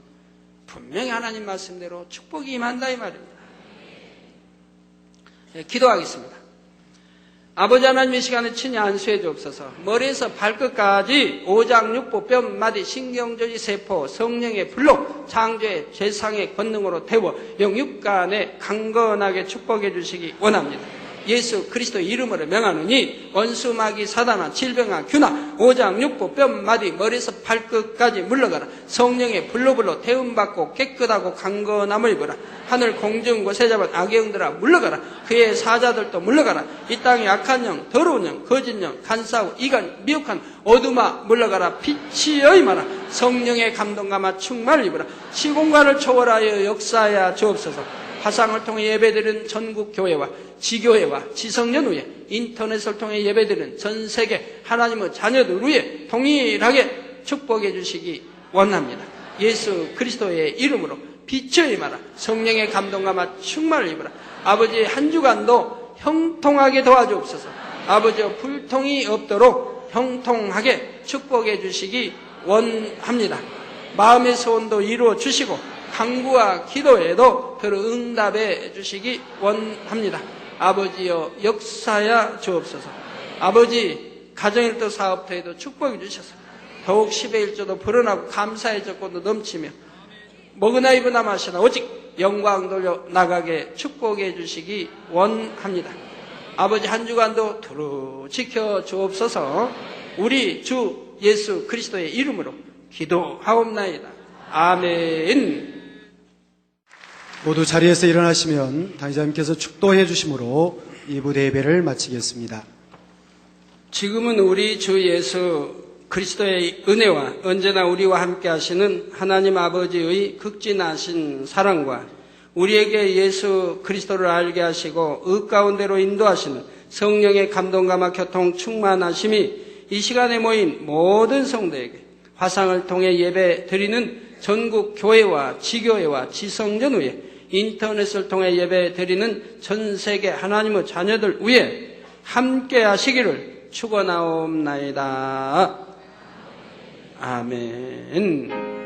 분명히 하나님 말씀대로 축복이 임한다 이 말입니다. 예, 기도하겠습니다. 아버지 하나님 이 시간에 친히 안수해 주옵소서. 머리에서 발끝까지 오장육부 뼈마디 신경조지 세포 성령의 불로 창조의 죄상의 권능으로 태워 영육간에 강건하게 축복해 주시기 원합니다. 예수 그리스도의 이름으로 명하노니 원수 마귀 사단아 질병아 균아 오장육부 뼈마디 머리에서 발끝까지 물러가라. 성령의 불로 태움받고 깨끗하고 강건함을 입어라. 하늘 공중 곳에 잡은 악영들아 물러가라. 그의 사자들도 물러가라. 이 땅에 악한 영 더러운 영 거짓 영 간사하고 이간 미혹한 어둠아 물러가라. 빛이여 임하라. 성령의 감동감아 충만을 입어라. 시공간을 초월하여 역사하여 주옵소서. 화상을 통해 예배드리는 전국 교회와 지교회와 지성년 후에 인터넷을 통해 예배드리는 전 세계 하나님의 자녀들 위해 동일하게 축복해 주시기 원합니다. 예수 그리스도의 이름으로 빛을 임하라. 성령의 감동감아 충만을 입어라. 아버지 한 주간도 형통하게 도와주옵소서. 아버지여 불통이 없도록 형통하게 축복해 주시기 원합니다. 마음의 소원도 이루어 주시고 간구와 기도에도 더러 응답해 주시기 원합니다. 아버지여 역사야 주옵소서. 아버지 가정일도 사업터에도 축복해 주셔서 더욱 10의 1조도 불어나고 감사의 조건도 넘치며 먹으나 입으나 마시나 오직 영광 돌려 나가게 축복해 주시기 원합니다. 아버지 한 주간도 두루 지켜 주옵소서. 우리 주 예수 그리스도의 이름으로 기도하옵나이다. 아멘. 모두 자리에서 일어나시면 당의자님께서 축도해 주심으로 2부 예배를 마치겠습니다. 지금은 우리 주 예수 그리스도의 은혜와 언제나 우리와 함께 하시는 하나님 아버지의 극진하신 사랑과 우리에게 예수 그리스도를 알게 하시고 의 가운데로 인도하시는 성령의 감동감화 교통 충만하심이 이 시간에 모인 모든 성도에게 화상을 통해 예배 드리는 전국 교회와 지교회와 지성전 위에 인터넷을 통해 예배 드리는 전 세계 하나님의 자녀들 위에 함께 하시기를 축원하옵나이다. 아멘.